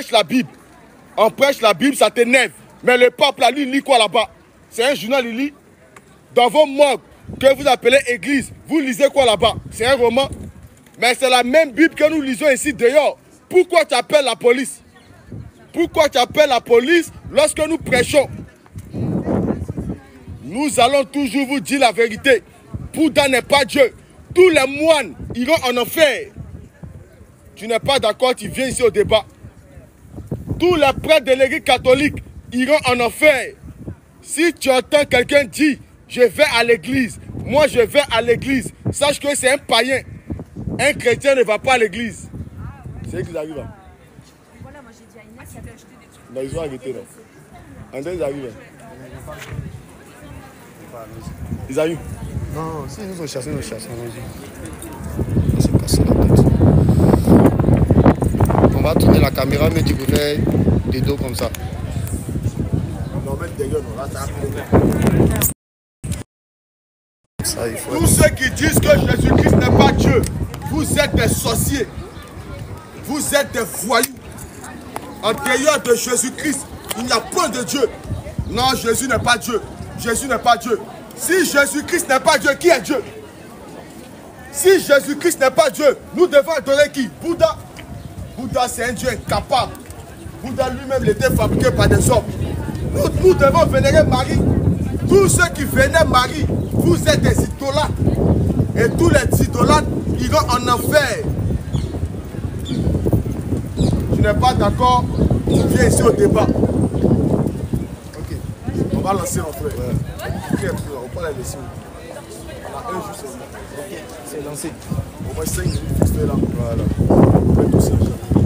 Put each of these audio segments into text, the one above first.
prêche la Bible. On prêche la Bible, ça t'énerve. Mais le peuple, là, lui, il lit quoi là-bas? C'est un journal, il lit. Dans vos morgues que vous appelez église, vous lisez quoi là-bas? C'est un roman. Mais c'est la même Bible que nous lisons ici dehors. Pourquoi tu appelles la police? Pourquoi tu appelles la police lorsque nous prêchons? Nous allons toujours vous dire la vérité. Bouddha n'est pas Dieu. Tous les moines iront en enfer. Tu n'es pas d'accord, tu viens ici au débat. Tous les prêtres de l'église catholique iront en enfer. Si tu entends quelqu'un dire, je vais à l'église, moi je vais à l'église, sache que c'est un païen. Un chrétien ne va pas à l'église. C'est qu'ils arrivent là. Voilà, moi j'ai dit à Inès, il avait acheté des trucs. Non, ils ont arrêté là. André, ils arrivent là. Ils arrivent. Non, si nous ont chassé, nous chassons. On s'est cassé la tête. On va tourner la caméra, mais tu peux faire des dos comme ça. Non, mettre des gueules, là, ça Ça, il faut... Tous ceux qui disent que Jésus-Christ n'est pas Dieu, vous êtes des sorciers. Vous êtes des voyous. En dehors de Jésus-Christ, il n'y a point de Dieu. Non, Jésus n'est pas Dieu. Jésus n'est pas Dieu. Si Jésus-Christ n'est pas Dieu, qui est Dieu? Si Jésus-Christ n'est pas Dieu, nous devons adorer qui? Bouddha. Bouddha, c'est un Dieu incapable. Bouddha lui-même était fabriqué par des hommes. Nous devons vénérer Marie. Tous ceux qui vénèrent Marie, vous êtes des idolâtres. Et tous les idolâtres iront en enfer. Tu n'es pas d'accord? Tu viens ici au débat. Ok. On va lancer mon frère. Ouais. On peut la laisser. On a un jour seulement. Ok. C'est lancé. On va 5 minutes fixer là. Voilà.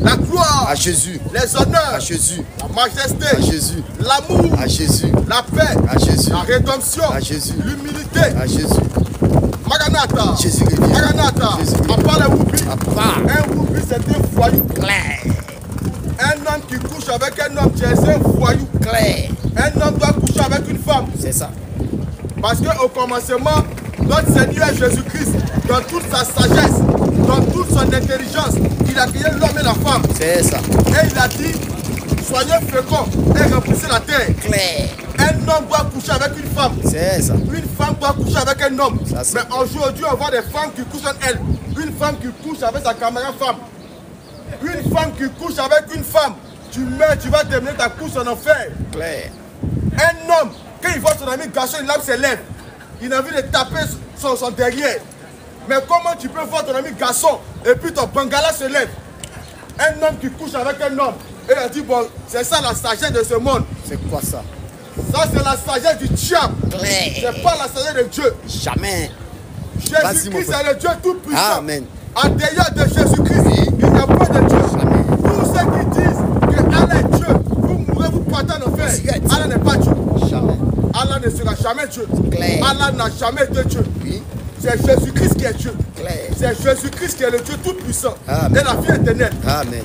La gloire à Jésus, les honneurs à Jésus, la majesté à Jésus, l'amour à Jésus, la paix à Jésus, la rédemption à Jésus, l'humilité à Jésus. Maranatha, Jésus revient. Maranatha, Jésus à part les whoopis, à part. un whoopi c'est un voyou Claire, un homme qui couche avec un homme c'est un voyou clair, un homme doit coucher avec une femme c'est ça. parce qu'au commencement notre Seigneur Jésus-Christ dans toute sa sagesse dans toute son intelligence il a créé l'homme et la femme C'est ça. et il a dit soyez féconds et remplissez la terre. Claire, Un homme doit coucher avec une femme. c'est ça. Une femme doit coucher avec un homme. Ça, c'est mais aujourd'hui, on voit des femmes qui couchent entre elles. Une femme qui couche avec sa caméra femme. Une femme qui couche avec une femme. Tu meurs, tu vas terminer ta course en enfer. Claire, Un homme, quand il voit son ami garçon, il lave ses lèvres. Il a envie de taper son derrière. Mais comment tu peux voir ton ami garçon et puis ton bangala se lève? Un homme qui couche avec un homme. Et il a dit, bon, c'est ça la sagesse de ce monde. c'est quoi ça? Ça, c'est la sagesse du diable. Claire, C'est pas la sagesse de Dieu. jamais. Jésus-Christ est le Dieu tout-puissant. Amen. En dehors de Jésus-Christ, il n'y a pas de Dieu. Jamais. Tous ceux qui disent que Allah est Dieu, vous mourrez, vous partez en enfer. Allah n'est pas Dieu. Jamais. Allah ne sera jamais Dieu. Claire. Allah n'a jamais été Dieu. Oui, C'est Jésus-Christ qui est Dieu. clair. C'est Jésus-Christ qui est le Dieu tout-puissant. Amen. Et la vie éternelle. Amen.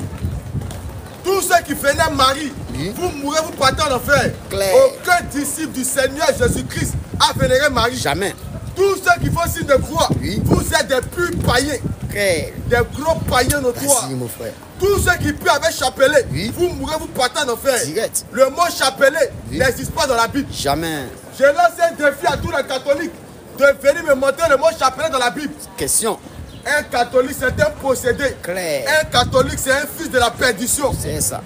Tous ceux qui vénèrent Marie, Oui. vous mourrez, vous partez en enfer. Claire. Aucun disciple du Seigneur Jésus-Christ a vénéré Marie. Jamais. Tous ceux qui font signe de croix, Oui. vous êtes des purs païens, Claire. des gros païens notoires. Merci, mon frère. Tous ceux qui prient avec chapelet, Oui. vous mourrez, vous partez en enfer. Direct. Le mot chapelet Oui. n'existe pas dans la Bible. Jamais. Je lance un défi à tous les catholiques de venir me montrer le mot chapelet dans la Bible. Question. Un catholique, c'est un possédé. Claire. Un catholique, c'est un fils de la perdition. C'est ça.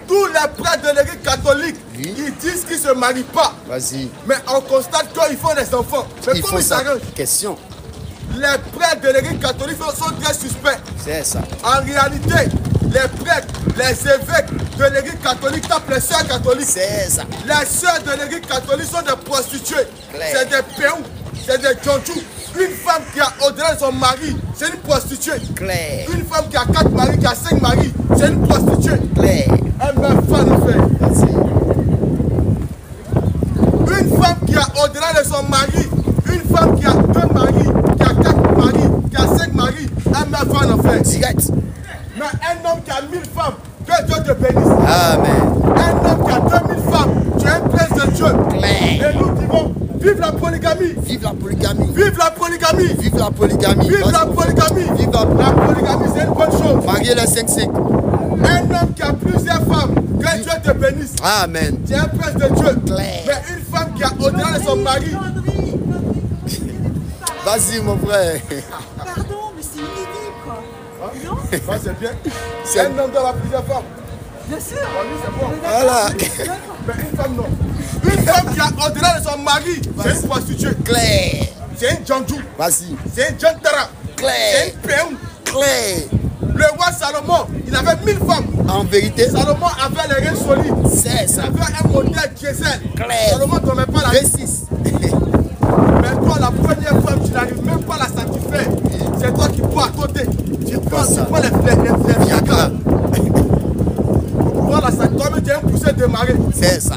Tous les prêtres de l'église catholique, Oui. ils disent qu'ils ne se marient pas. Vas-y. Mais on constate qu'ils font des enfants. Mais Il comment faut ils ça. s'arrangent? Question. Les prêtres de l'église catholique sont très suspects. C'est ça. En réalité, les prêtres, les évêques de l'église catholique tapent les sœurs catholiques. C'est ça. Les sœurs de l'église catholique sont des prostituées. Claire. C'est des péous, c'est des djondjous. Une femme qui a au-delà de son mari, c'est une prostituée. Claire. Une femme qui a 4 maris, qui a 5 maris, c'est une prostituée. Claire. Elle meurt fan en fait. Vas-y. Une femme qui a au-delà de son mari, une femme qui a 2 maris, qui a 4 maris, qui a 5 maris, elle meurt fan en fait. Direct. Mais un homme qui a 1000 femmes, que Dieu te bénisse. Amen. Un homme qui a 2000 femmes, tu es un prince de Dieu. Claire. Et nous disons, vive la polygamie. Vive la polygamie. Vive la polygamie. Vive la polygamie. Vive la Vas-y. polygamie. Vive la La polygamie, c'est une bonne chose. Marier les 5-5. Un homme qui a plusieurs femmes, que Dieu te bénisse. Amen. Tu es un prince de Dieu. Claire. Mais une femme qui a au-delà de son mari. Vas-y, mon frère. Pardon, mais c'est une idée, quoi. Non? Ça, c'est bien. C'est- Un homme doit avoir plusieurs femmes. Bien sûr. Pour lui, c'est bon. Voilà. Mais une femme, non. Une femme qui a au-delà de son mari, c'est une prostituée. Claire. C'est une Djandjou. Vas-y. C'est une Djantara. C'est Claire. une Péou. Claire. Le roi Salomon, il avait 1000 femmes. En vérité, Salomon avait les reins solides. c'est Il ça. avait un modèle diesel. Claire. Salomon ne dormait pas la nuit. V6. Mais toi, la première femme, tu n'arrives même pas à la satisfaire. C'est toi qui bois à côté. Tu prends ça. les Viagra. Pour pouvoir la satisfaire, toi-même, tu as un poussé démarrer. C'est ça.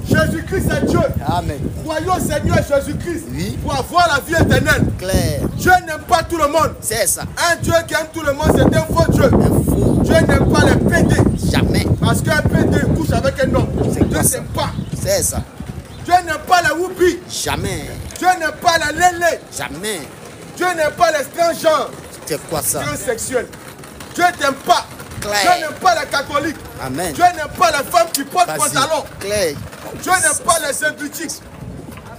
Jésus-Christ est Dieu. Amen. Croyons au Seigneur Jésus-Christ Oui. pour avoir la vie éternelle. Claire. Dieu n'aime pas tout le monde. C'est ça. Un Dieu qui aime tout le monde, c'est un faux Dieu. Un fou. Dieu n'aime pas les pédés. Jamais. Parce qu'un pédé couche avec un homme. C'est Dieu quoi ça? n'aime pas. C'est ça. Dieu n'aime pas les whoopies. Jamais. Dieu n'aime pas les lélés. Jamais. Dieu n'aime pas les transgenres. C'est quoi ça? Transsexuels. Dieu n'aime pas. Claire. Dieu n'aime pas les catholiques. Amen. Dieu n'aime pas les femmes qui portent Vas-y. pantalon. Claire. Dieu n'aime pas les impudiques.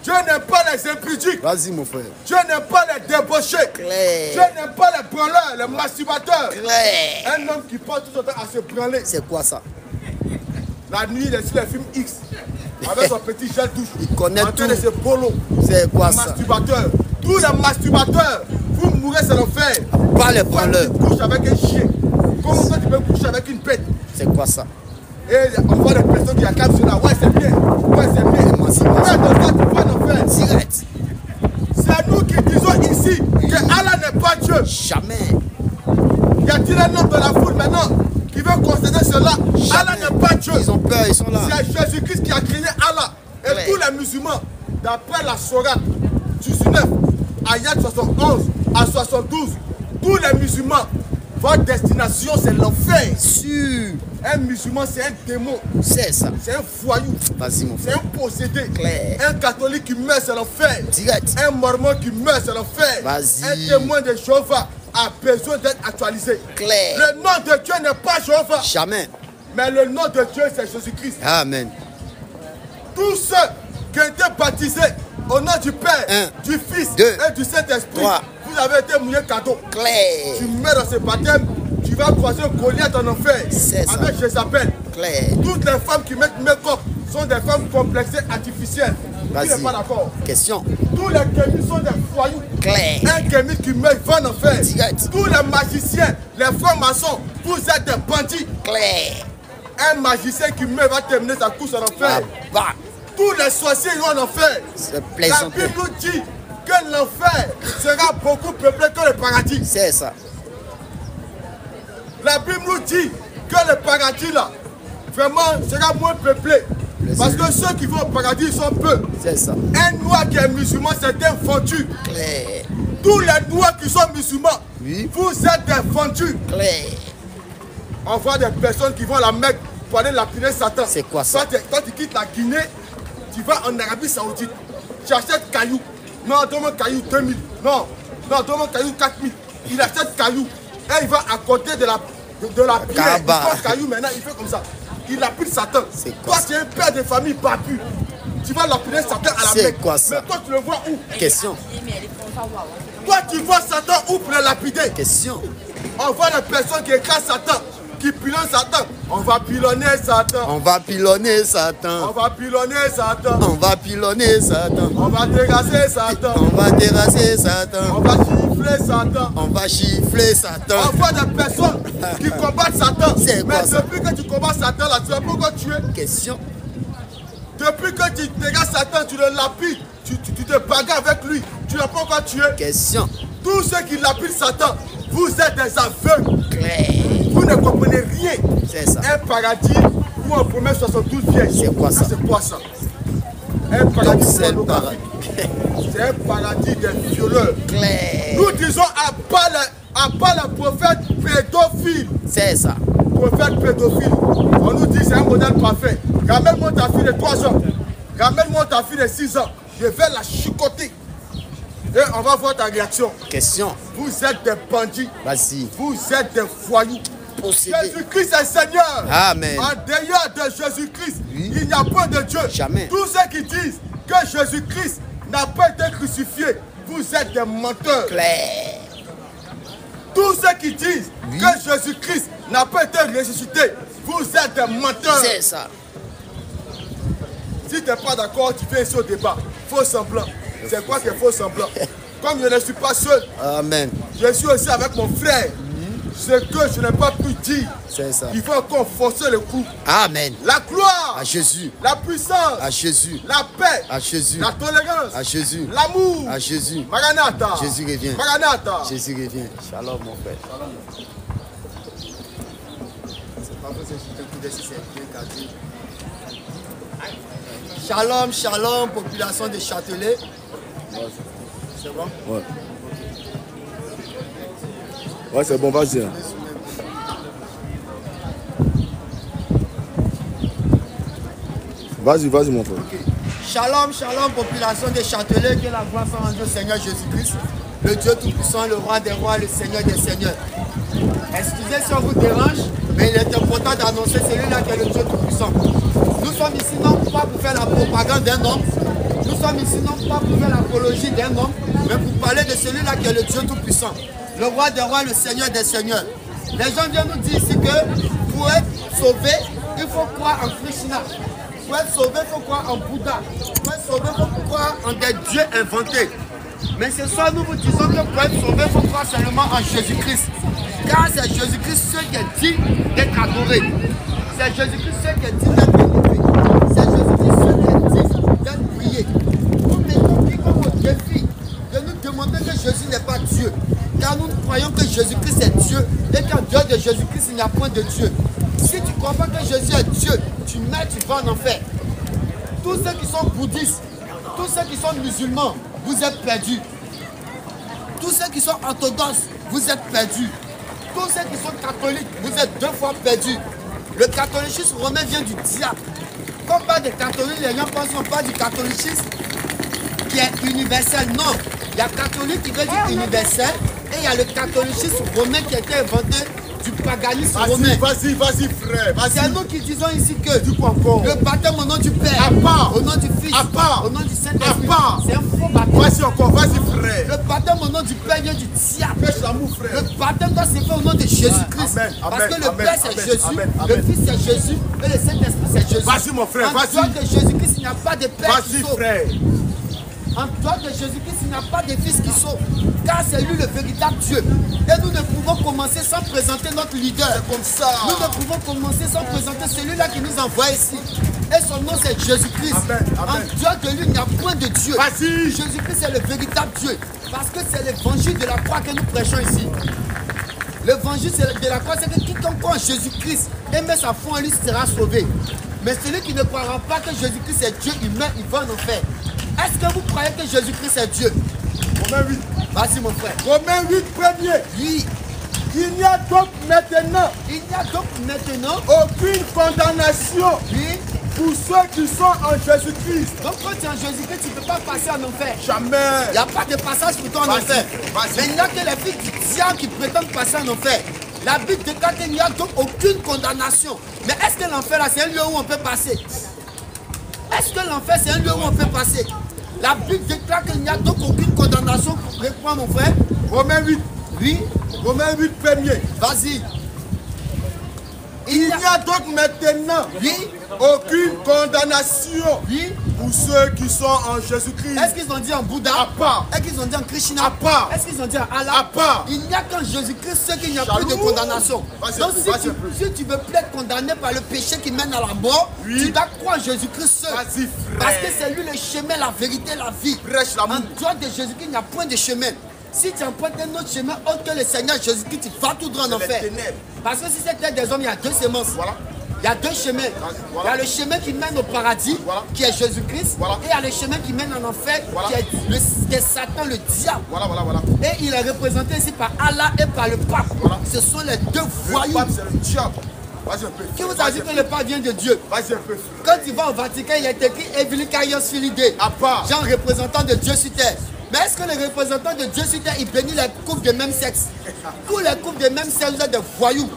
Dieu n'aime pas les impudiques. Vas-y, mon frère. Dieu n'aime pas les débauchés. Dieu Claire. n'aime pas les branleurs, les masturbateurs. Claire. Un homme qui passe tout son temps à se branler. C'est quoi ça? La nuit, il est sur les films X. Avec son petit gel douche. Il connaît en train tout. de se polo. C'est quoi ça? Masturbateurs. Tous les masturbateurs, vous mourrez, c'est l'enfer. Pas les Quand branleurs. tu couches avec un chien, comment toi tu peux coucher avec une bête? C'est quoi ça? Et on voit des personnes qui acclament cela. Ouais, c'est bien. Ouais, c'est bien. Émancipation. Mais dans ça, tu vas en faire. Direct. C'est nous qui disons ici que Allah n'est pas Dieu. Jamais. Y a-t-il un homme dans la foule maintenant qui veut concéder cela? Allah n'est pas Dieu. Ils ont peur, ils sont là. C'est Jésus-Christ qui a créé Allah. Et Ouais. tous les musulmans, d'après la Sourate 19, ayat 71 à 72, tous les musulmans, votre destination c'est l'enfer. Sûr. Un musulman c'est un démon, C'est ça. c'est un voyou, Vas-y, mon c'est frère. un possédé. Claire. Un catholique qui meurt c'est l'enfer. Direct. Un mormon qui meurt c'est l'enfer. Vas-y. Un témoin de Jéhovah a besoin d'être actualisé. Claire. Le nom de Dieu n'est pas Jéhovah, Jamais. mais le nom de Dieu c'est Jésus-Christ. Amen. Tous ceux qui ont été baptisés au nom du Père, Un, du Fils deux, et du Saint-Esprit, trois. vous avez été mouillés cadeau. Claire. Tu meurs dans ce baptême, tu vas croiser Goliath en enfer C'est ça. avec Jézabel. Claire. Toutes les femmes qui mettent make-up sont des femmes complexées artificielles. Tu Vas-y. n'es pas d'accord? Question. Tous les kémis sont des foyous. Claire. Un kémi qui meurt, il va en enfer. Direct. Tous les magiciens, les francs-maçons, vous êtes des bandits. Claire. Un magicien qui meurt va terminer sa course en enfer. Bah. Tous les sorciers iront en enfer. C'est La plaisant. Bible nous dit que l'enfer sera beaucoup peuplé que le paradis. C'est ça. La Bible nous dit que le paradis là, vraiment sera moins peuplé. Parce que ceux qui vont au paradis ils sont peu. C'est ça. Un noir qui est musulman, c'est un vendu. Claire. Tous les noirs qui sont musulmans, Oui. vous êtes des vendus. Claire. On voit des personnes qui vont à la Mecque pour aller lapider Satan. C'est quoi ça? Quand tu quittes la Guinée, tu vas en Arabie Saoudite. Tu achètes cailloux. Non, donne-moi caillou 2000. Non, donne-moi caillou 4000. Il achète caillou. Et il va à côté de la pierre. Kaaba. Il prend caillou maintenant, il fait comme ça. Il lapide Satan. C'est quoi Toi, tu es un père de famille barbu. Tu vas lapider Satan à la C'est Mecque. quoi ça? Mais toi, tu le vois où? Question. Toi, tu vois Satan où pour le lapider? Question. On voit les personnes qui écrasent Satan, qui pilonnent Satan. On va pilonner Satan. On va pilonner On Satan. va pilonner Satan. On va pilonner Satan. On va terrasser Satan. On va terrasser On Satan. va gifler Satan. On va chiffler On Satan. voit des personnes qui combattent Satan. C'est quoi Mais ça? depuis que tu combats Satan, là, tu vas pas encore tuer. Question. Depuis que tu terrasses Satan, tu le lapides. Tu te bagarres avec lui. Tu n'as pas encore tué. Question. Tous ceux qui lapident Satan, vous êtes des aveugles. Claire. Vous ne comprenez rien. C'est ça. Un paradis où on promet 72 vierges. C'est quoi ça? C'est quoi ça? Un Donc paradis c'est le pornographique. paradis. C'est un paradis des violeurs. Claire. Nous disons à part le prophète pédophile. C'est ça. Prophète pédophile. On nous dit c'est un modèle parfait. Ramène-moi ta fille de 3 ans. Ramène-moi ta fille de 6 ans. Je vais la chicoter. Et on va voir ta réaction. Question. Vous êtes des bandits. Vas-y. Vous êtes des voyous. posséder. Jésus-Christ est Seigneur. Amen. En dehors de Jésus-Christ, il n'y a pas de Dieu. Jamais. Tous ceux qui disent que Jésus-Christ n'a pas été crucifié, vous êtes des menteurs. Claire. Tous ceux qui disent que Jésus-Christ n'a pas été ressuscité, vous êtes des menteurs. C'est ça. Si tu n'es pas d'accord, tu fais ici au débat. Faux semblant. C'est quoi que faux semblant? Comme je ne suis pas seul, Amen. je suis aussi avec mon frère. Ce que je n'ai pas pu dire, C'est ça. il faut encore forcer le coup. Amen. La gloire, À Jésus. la puissance, À Jésus. la paix, À Jésus. la tolérance, À Jésus. l'amour. À Jésus. Maranatha. Jésus revient. Maranatha. Jésus revient. Shalom, mon frère. Shalom, shalom, population de Châtelet. C'est bon? Ouais. Ouais, c'est bon, vas-y. Vas-y, mon frère. Shalom, shalom, population de Châtelet. Que la gloire soit rendue au Seigneur Jésus-Christ, le Dieu Tout-Puissant, le Roi des Rois, le Seigneur des Seigneurs. Excusez si on vous dérange, mais il est important d'annoncer celui-là qui est le Dieu Tout-Puissant. Nous sommes ici non pas pour faire la propagande d'un homme, nous sommes ici non pas pour faire l'apologie d'un homme, mais pour parler de celui-là qui est le Dieu Tout-Puissant, le Roi des Rois, le Seigneur des Seigneurs. Les gens viennent nous dire ici que pour être sauvé, il faut croire en Krishna. Pour être sauvé, il faut croire en Bouddha. Pour être sauvé, il faut croire en des dieux inventés. Mais ce soir, nous vous disons que pour être sauvé, il faut croire seulement en Jésus-Christ. Car c'est Jésus-Christ seul qui est digne d'être adoré. C'est Jésus-Christ seul qui est digne d'être élevé. C'est Jésus-Christ seul qui est digne d'être prié. Nous mettons quiconque au défi de nous demander que Jésus n'est pas Dieu. Car nous croyons que Jésus-Christ est Dieu et qu'en dehors de Jésus-Christ, il n'y a point de Dieu. Si tu ne crois pas que Jésus est Dieu, tu vas en enfer. Tous ceux qui sont bouddhistes, tous ceux qui sont musulmans, vous êtes perdus. Tous ceux qui sont orthodoxes, vous êtes perdus. Tous ceux qui sont catholiques, vous êtes 2 fois perdus. Le catholicisme romain vient du diable. Quand on parle de catholique, les gens pensent qu'on parle du catholicisme qui est universel. Non, il y a catholique qui veut dire universel et il y a le catholicisme romain qui a été inventé du paganisme romain. Vas-y, frère. C'est nous qui disons ici que Du coup encore. le baptême au nom du Père, À part. au nom du Fils, À part. au nom du Saint-Esprit, À part. c'est un faux baptême. Vas-y encore, vas-y, frère. Le baptême au nom du Père vient du diable. Fais l'amour, frère. Le baptême doit se faire au nom de Jésus-Christ. Amen, Parce amen, que le amen, Père c'est amen, Jésus, amen, le amen. Fils c'est Jésus et le Saint-Esprit c'est Jésus. Vas-y, mon frère, En vas-y. dehors de Jésus-Christ, il n'y a pas de Père qui Vas-y, sauve. frère. En dehors de Jésus-Christ, il n'y a pas de Fils qui sauve. Car c'est lui le véritable Dieu. Et nous ne pouvons commencer sans présenter notre leader. C'est comme ça. Nous ne pouvons commencer sans présenter celui-là qui nous envoie ici. Et son nom c'est Jésus-Christ. Amen, amen. En dehors de lui, il n'y a point de Dieu. Vas-y. Jésus-Christ est le véritable Dieu. Parce que c'est l'évangile de la croix que nous prêchons ici. L'évangile de la croix, c'est que quiconque croit en Jésus-Christ et met sa foi en lui sera sauvé. Mais celui qui ne croira pas que Jésus-Christ est Dieu, il meurt, il va en enfer. Est-ce que vous croyez que Jésus-Christ est Dieu? Romains 8. Vas-y mon frère. Romains 8, premier. Oui. Il n'y a donc maintenant Il n'y a donc maintenant, aucune condamnation oui. pour ceux qui sont en Jésus-Christ. Donc quand tu es en Jésus-Christ, tu ne peux pas passer en enfer. Jamais. Il n'y a pas de passage pour toi en Vas-y, enfer. vas-y. Mais il n'y a que les filles du diable qui prétendent passer en enfer. La Bible déclare qu'il n'y a donc aucune condamnation. Mais est-ce que l'enfer là, c'est un lieu où on peut passer? Est-ce que l'enfer c'est un lieu où on peut passer? La Bible déclare qu'il n'y a donc aucune condamnation. Réponds mon frère. Romains 8. Oui. Romains 8, premier. Vas-y. Il n'y a donc maintenant Oui. aucune condamnation Oui. pour ceux qui sont en Jésus-Christ. Est-ce qu'ils ont dit en Bouddha? À part. Est-ce qu'ils ont dit en Krishna? À part. Est-ce qu'ils ont dit en Allah? À part. Il n'y a qu'en Jésus-Christ ce qu'il n'y a Jaloux. plus de condamnation. Vas-y, Donc vas-y un peu. si tu veux plus être condamné par le péché qui mène à la mort, Oui. tu dois croire en Jésus-Christ seul. Vas-y, frère. Parce que c'est lui le chemin, la vérité, la vie. Prêche l'amour. En dehors de Jésus-Christ, il n'y a point de chemin. Si tu empruntes un autre chemin autre que le Seigneur Jésus-Christ, tu vas tout droit en C'est les enfer. ténèbres. Parce que si c'était des hommes, il y a 2 semences. Voilà. Il y a 2 chemins. Voilà. Il y a le chemin qui mène au paradis, Voilà. qui est Jésus-Christ. Voilà. Et il y a le chemin qui mène en enfer, Voilà. qui est Satan, le diable. Voilà, voilà, voilà. Et il est représenté ici par Allah et par le pape. Voilà. Ce sont les 2 Le voyous. pape, c'est le diable. Vas-y un peu. Qui vous a Vas-y dit un que peu. le pape vient de Dieu? Vas-y un peu. Quand tu vas au Vatican, il est écrit Evili Kaios Filide. À part. Jean, représentant de Dieu sur terre. Mais est-ce que les représentants de Dieu sur terre, ils bénissent les couples de même sexe? Tous les couples de même sexe, vous êtes des voyous.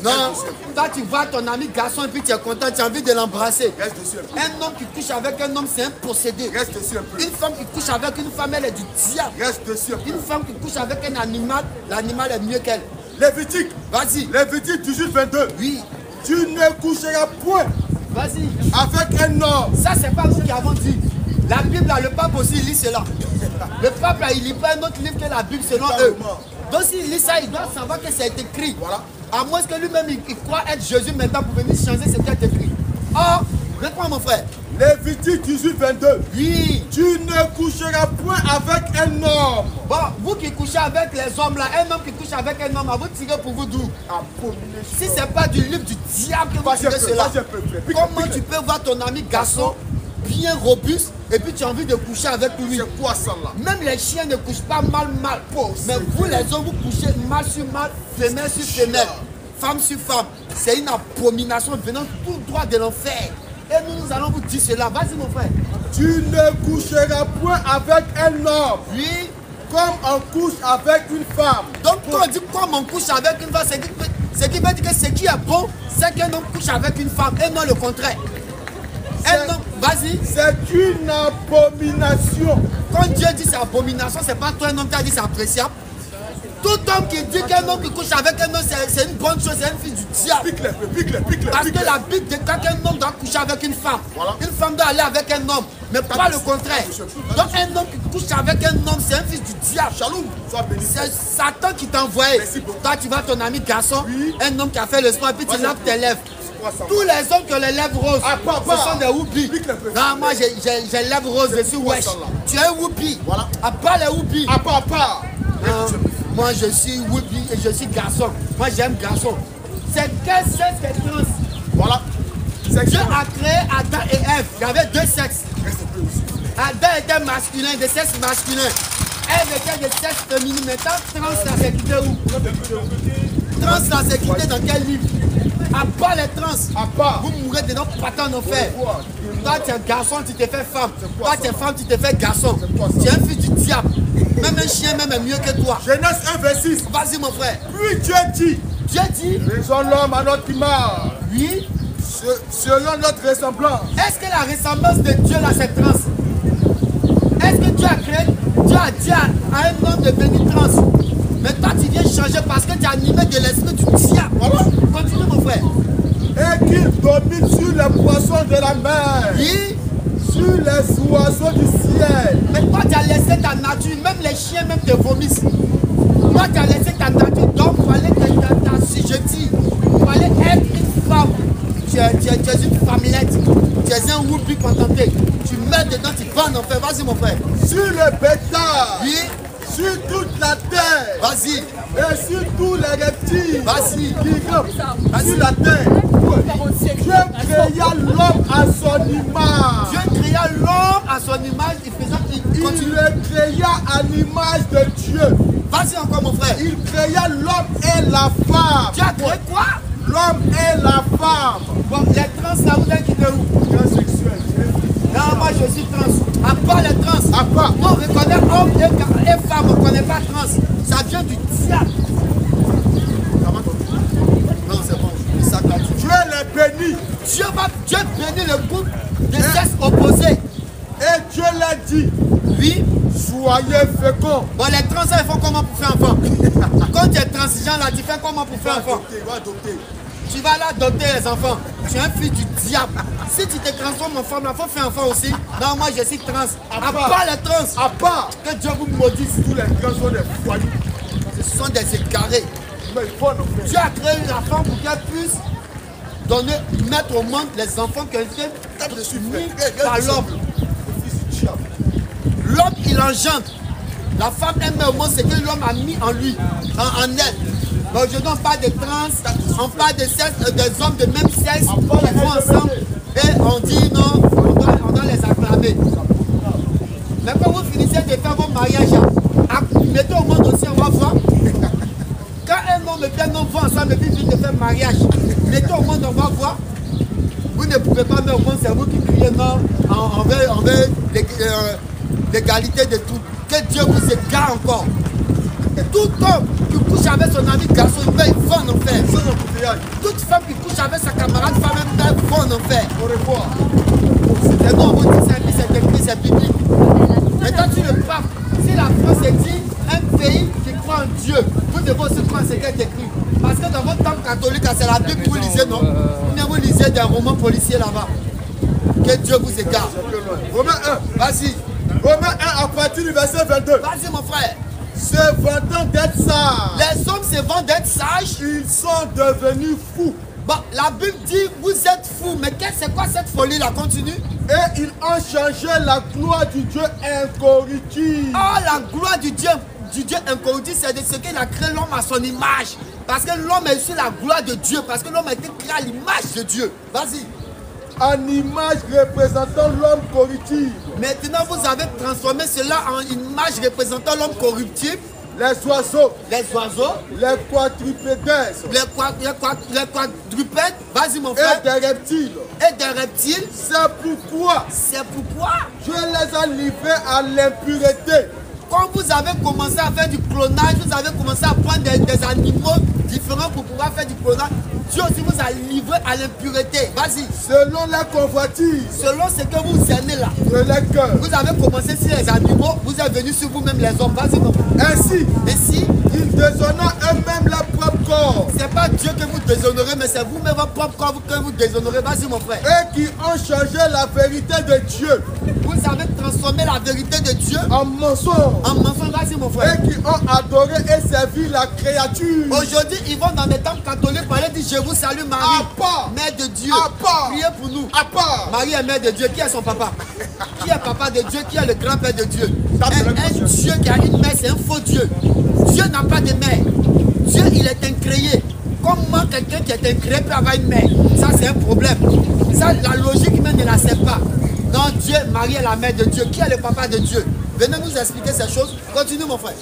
Non, toi tu vois ton ami garçon et puis tu es content, tu as envie de l'embrasser. Reste dessus un peu. Un homme qui couche avec un homme, c'est un possédé. Reste dessus un peu. Une femme qui couche avec une femme, elle est du diable. Reste dessus un peu. Une femme qui couche avec un animal, l'animal est mieux qu'elle. Lévitique. Vas-y. Lévitique 18-22. Oui. Tu ne coucheras point Vas-y. avec un homme. Ça, c'est pas nous qui avons dit. La Bible, là, le pape aussi lit cela. Le pape, là, il lit pas un autre livre que la Bible selon eux. Donc, s'il lit ça, il doit savoir que ça a été écrit. Voilà. À moins que lui-même, il croit être Jésus maintenant pour venir changer ce qui a été écrit. Or, réponds, mon frère. Lévitique 18-22. Oui. Tu ne coucheras point avec un homme. Bon, vous qui couchez avec les hommes, là, un homme qui couche avec un homme, à vous tirer pour vous d'où? Si c'est pas du livre du diable que vous tirez cela, comment tu peux voir ton ami garçon bien robuste et puis tu as envie de coucher avec lui? C'est quoi ça là? Même les chiens ne couchent pas mal. Mais vous les hommes, vous couchez mal sur mal, femelle sur femelle, femme sur femme. C'est une abomination venant tout droit de l'enfer. Et nous allons vous dire cela. Vas-y mon frère. Tu ne coucheras point avec un homme. Oui. Comme on couche avec une femme. Donc quand on dit comme on couche avec une femme, ce qui veut dire que ce qui est bon, c'est qu'un homme couche avec une femme et non le contraire. Un homme, vas-y. C'est une abomination. Quand Dieu dit c'est abomination, c'est pas toi un homme qui a dit c'est appréciable. Tout homme qui dit qu'un homme qui couche avec un homme, c'est une bonne chose, c'est une fille du diable. Pique-le. Parce que la Bible déclare qu'un homme doit coucher avec une femme. Voilà. Une femme doit aller avec un homme, mais pas le contraire. Donc un homme qui couche avec un homme, c'est un fils du diable. C'est Satan qui t'a envoyé. Toi, tu vois ton ami garçon, un homme qui a fait le sport, et puis tu laves tes lèvres. Tous les hommes qui ont les lèvres roses, ce sont des whoopies. Non, moi j'ai les lèvres roses, je suis wesh. Tu es un whoopie. À part les whoopies. Moi je suis whoopi et je suis garçon. Moi j'aime garçon. C'est quel sexe est trans? Voilà. Dieu a créé Adam et Ève. Il y avait deux sexes. Adam était masculin, de sexe masculin. Ève était de sexe féminin. Maintenant, trans là c'est quitté où? Trans là c'est quitté dans quel livre? À part les trans, vous mourrez dedans partant en enfer. Toi tu es garçon, tu te fais femme. Toi tu es femme, tu te fais garçon. Tu es un fils du diable. Même un chien même est mieux que toi. Genèse 1:26. Vas-y mon frère. Puis Dieu dit. Faisons l'homme à notre image. Oui. Selon notre ressemblance. Est-ce que la ressemblance de Dieu là c'est trans? Est-ce que Dieu a créé, Dieu a dit à un homme de devenir trans? Mais toi tu viens changer parce que tu es animé de l'esprit du diable. Voilà. Continue mon frère. Et qu'il domine sur les poissons de la mer. Oui. Sur les oiseaux du ciel. Mais toi tu as laissé ta nature, même les chiens même te vomissent. Toi tu as laissé ta nature, donc il fallait t'assujettir. Il fallait être une femme. Tu es une femmelette. Tu es un whoopi contenté. Tu mets dedans, tu vas en enfer. Vas-y mon frère. Sur le bétail. Oui. Sur toute la terre. Vas-y. Et sur tous les reptiles. Vas-y. Qui grimpent sur la terre. Dieu créa l'homme à son image. Dieu créa l'homme à son image. Il le créa à l'image de Dieu. Vas-y encore mon frère. Il créa l'homme et la femme. Tu as créé quoi? L'homme et la femme. Bon, les trans là, vous êtes où? Transsexuel. Non, moi je suis trans. À part les trans. À part. On reconnaît homme et femme, on ne connaît pas trans. Ça vient du diable. Non, c'est bon. Dieu les bénit. Dieu bénit le couple de sexe opposé. Et Dieu l'a dit. Oui. Soyez féconds. Bon, les trans, ils font comment pour faire enfant? Quand tu es transigeant là, tu fais comment pour faire enfant? Tu vas là adopter les enfants. Tu es un fils du diable. Si tu te transformes en femme, il faut faire enfant aussi. Non, moi je suis trans. À part les trans. À part que Dieu vous maudisse. Tous les trans sont des foyous. Ce sont des égarés. Dieu a créé la femme pour qu'elle puisse mettre au monde les enfants qu'elle fait par l'homme. L'homme, il engendre. La femme, elle met au monde ce que l'homme a mis en lui, en elle. Mais aujourd'hui, on parle de trans, on parle de sexe, des hommes de même sexe qui vont ensemble. Et on dit non, on doit les acclamer. Mais quand vous finissez de faire vos mariages, mettez au monde aussi, on va voir. Quand un homme et un homme vont ensemble et puis ils de faire mariage, mettez au monde, on va voir. Vous ne pouvez pas mettre au monde, c'est vous qui criez non, on veut l'égalité de tout. Que Dieu vous égare encore. Et tout homme qui couche avec son ami garçon, il va en enfer. Sans embouteillage. Toute femme qui couche avec sa camarade femme, elle va en enfer. Au revoir. C'est non, on vous dit c'est écrit, c'est biblique. Maintenant, tu le pape. Si la France est dit un pays qui croit en Dieu, vous devez aussi croire ce qui est écrit. Parce que dans votre temple catholique, c'est la Bible que vous lisez, non? Vous lisez des romans policiers là-bas. Que Dieu vous écarte. Romains 1. Vas-y. Romains 1 à partir du verset 22. Vas-y, mon frère. Se vantant d'être sages, Les hommes se vendent d'être sages. ils sont devenus fous. Bon, la Bible dit vous êtes fous. Mais c'est quoi cette folie-là? Continue. Et ils ont changé la gloire du Dieu incorruptible. Oh, la gloire du Dieu incorruptible, c'est de ce qu'il a créé l'homme à son image. Parce que l'homme est sur la gloire de Dieu. Parce que l'homme a été créé à l'image de Dieu. Vas-y. En image représentant l'homme corruptible. Maintenant, vous avez transformé cela en image représentant l'homme corruptible. Les oiseaux, Les oiseaux, les quadrupèdes les quadrupèdes, vas-y mon et frère, des reptiles. et des reptiles. C'est pourquoi C'est pourquoi, Dieu les a livrés à l'impureté. quand vous avez commencé à faire du clonage, vous avez commencé à prendre des animaux différents pour pouvoir faire du clonage, Dieu aussi vous a livré à l'impureté. Vas-y. Selon la convoitise Selon ce que vous aimez là, de leur cœur. vous avez commencé sur les animaux, vous êtes venu sur vous-même les hommes. Vas-y mon frère. Ainsi, Et si, ils déshonorent eux-mêmes leur propre corps. c'est pas Dieu que vous déshonorez, mais c'est vous-même votre propre corps que vous déshonorez. Vas-y mon frère. Et qui ont changé la vérité de Dieu Vous avez transformé la vérité de Dieu en mensonge. en mensonge. Vas-y mon frère. Et qui ont adoré et servi la créature. Aujourd'hui, ils vont dans des temples catholiques parler, disent je vous salue Marie, À part. mère de Dieu. À part. Priez pour nous. À part. Marie est mère de Dieu. Qui est son papa? Qui est papa de Dieu? Qui est le grand-père de Dieu? Tape de la Un conscience. Dieu qui a une mère, c'est un faux Dieu. Dieu n'a pas de mère. Dieu, il est incréé. Comment quelqu'un qui est incréé peut avoir une mère? Ça, c'est un problème. Ça, la logique même ne la sait pas. Non, Dieu, Marie est la mère de Dieu. Qui est le papa de Dieu? Venez nous expliquer ces choses. Continue, mon frère.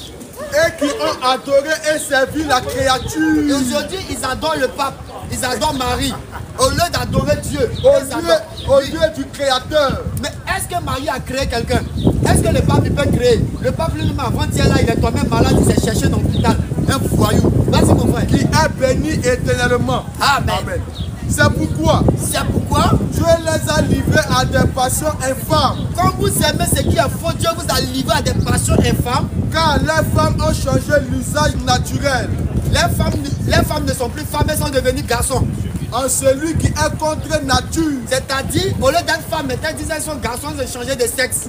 Et qui ont adoré et servi la Et créature. aujourd'hui, ils adorent le pape. Ils adorent Marie. Au lieu d'adorer Dieu. Au ils adorent- Oui. lieu du Créateur. Mais est-ce que Marie a créé quelqu'un? Est-ce que le pape il peut créer? Le pape lui-même avant-hier là, il est tombé malade, il s'est cherché dans l'hôpital. Un voyou. Vas-y mon frère. Qui est béni éternellement. Amen. Amen. C'est pourquoi C'est pourquoi, Dieu les a livrés à des passions infâmes. quand vous aimez ce qui est faux, Dieu vous a livré à des passions infâmes. Car les femmes ont changé l'usage naturel Les femmes ne sont plus femmes, elles sont devenues garçons. en celui qui est contre nature. C'est-à-dire, au lieu d'être femme, maintenant ils disent qu'elles sont garçons, ils ont changé de sexe.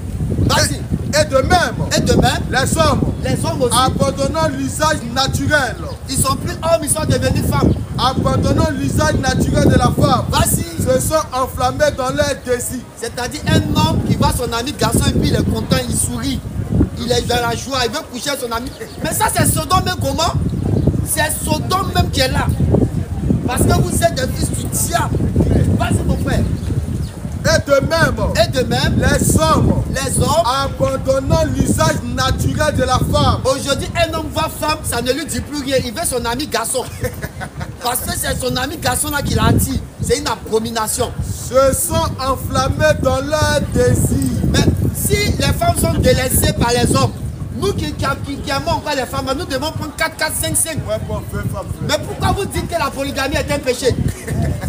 Vas-y. Et de même, Et de même, les hommes, les hommes aussi, abandonnant l'usage naturel, ils sont plus hommes, ils sont devenus femmes. abandonnant l'usage naturel de la femme, Vas-y. se sont enflammés dans leurs désirs. C'est-à-dire un homme qui voit son ami garçon et puis il est content, il sourit. Il est dans la joie, il veut coucher avec son ami. Mais ça c'est Sodome même comment? C'est Sodome même qui est là. Parce que vous êtes des fils du diable. Vas-y mon frère. Et de même, Et de même, les hommes, les hommes, abandonnant l'usage naturel de la femme, aujourd'hui un homme voit femme, ça ne lui dit plus rien. Il veut son ami garçon. Parce que c'est son ami garçon là qui l'attire. C'est une abomination. se sont enflammés dans leurs désirs. Mais si les femmes sont délaissées par les hommes, nous qui aimons encore les femmes, nous devons prendre 4, 4, 5, 5. Ouais, bon, feu, femme, feu. Mais pourquoi vous dites que la polygamie est un péché?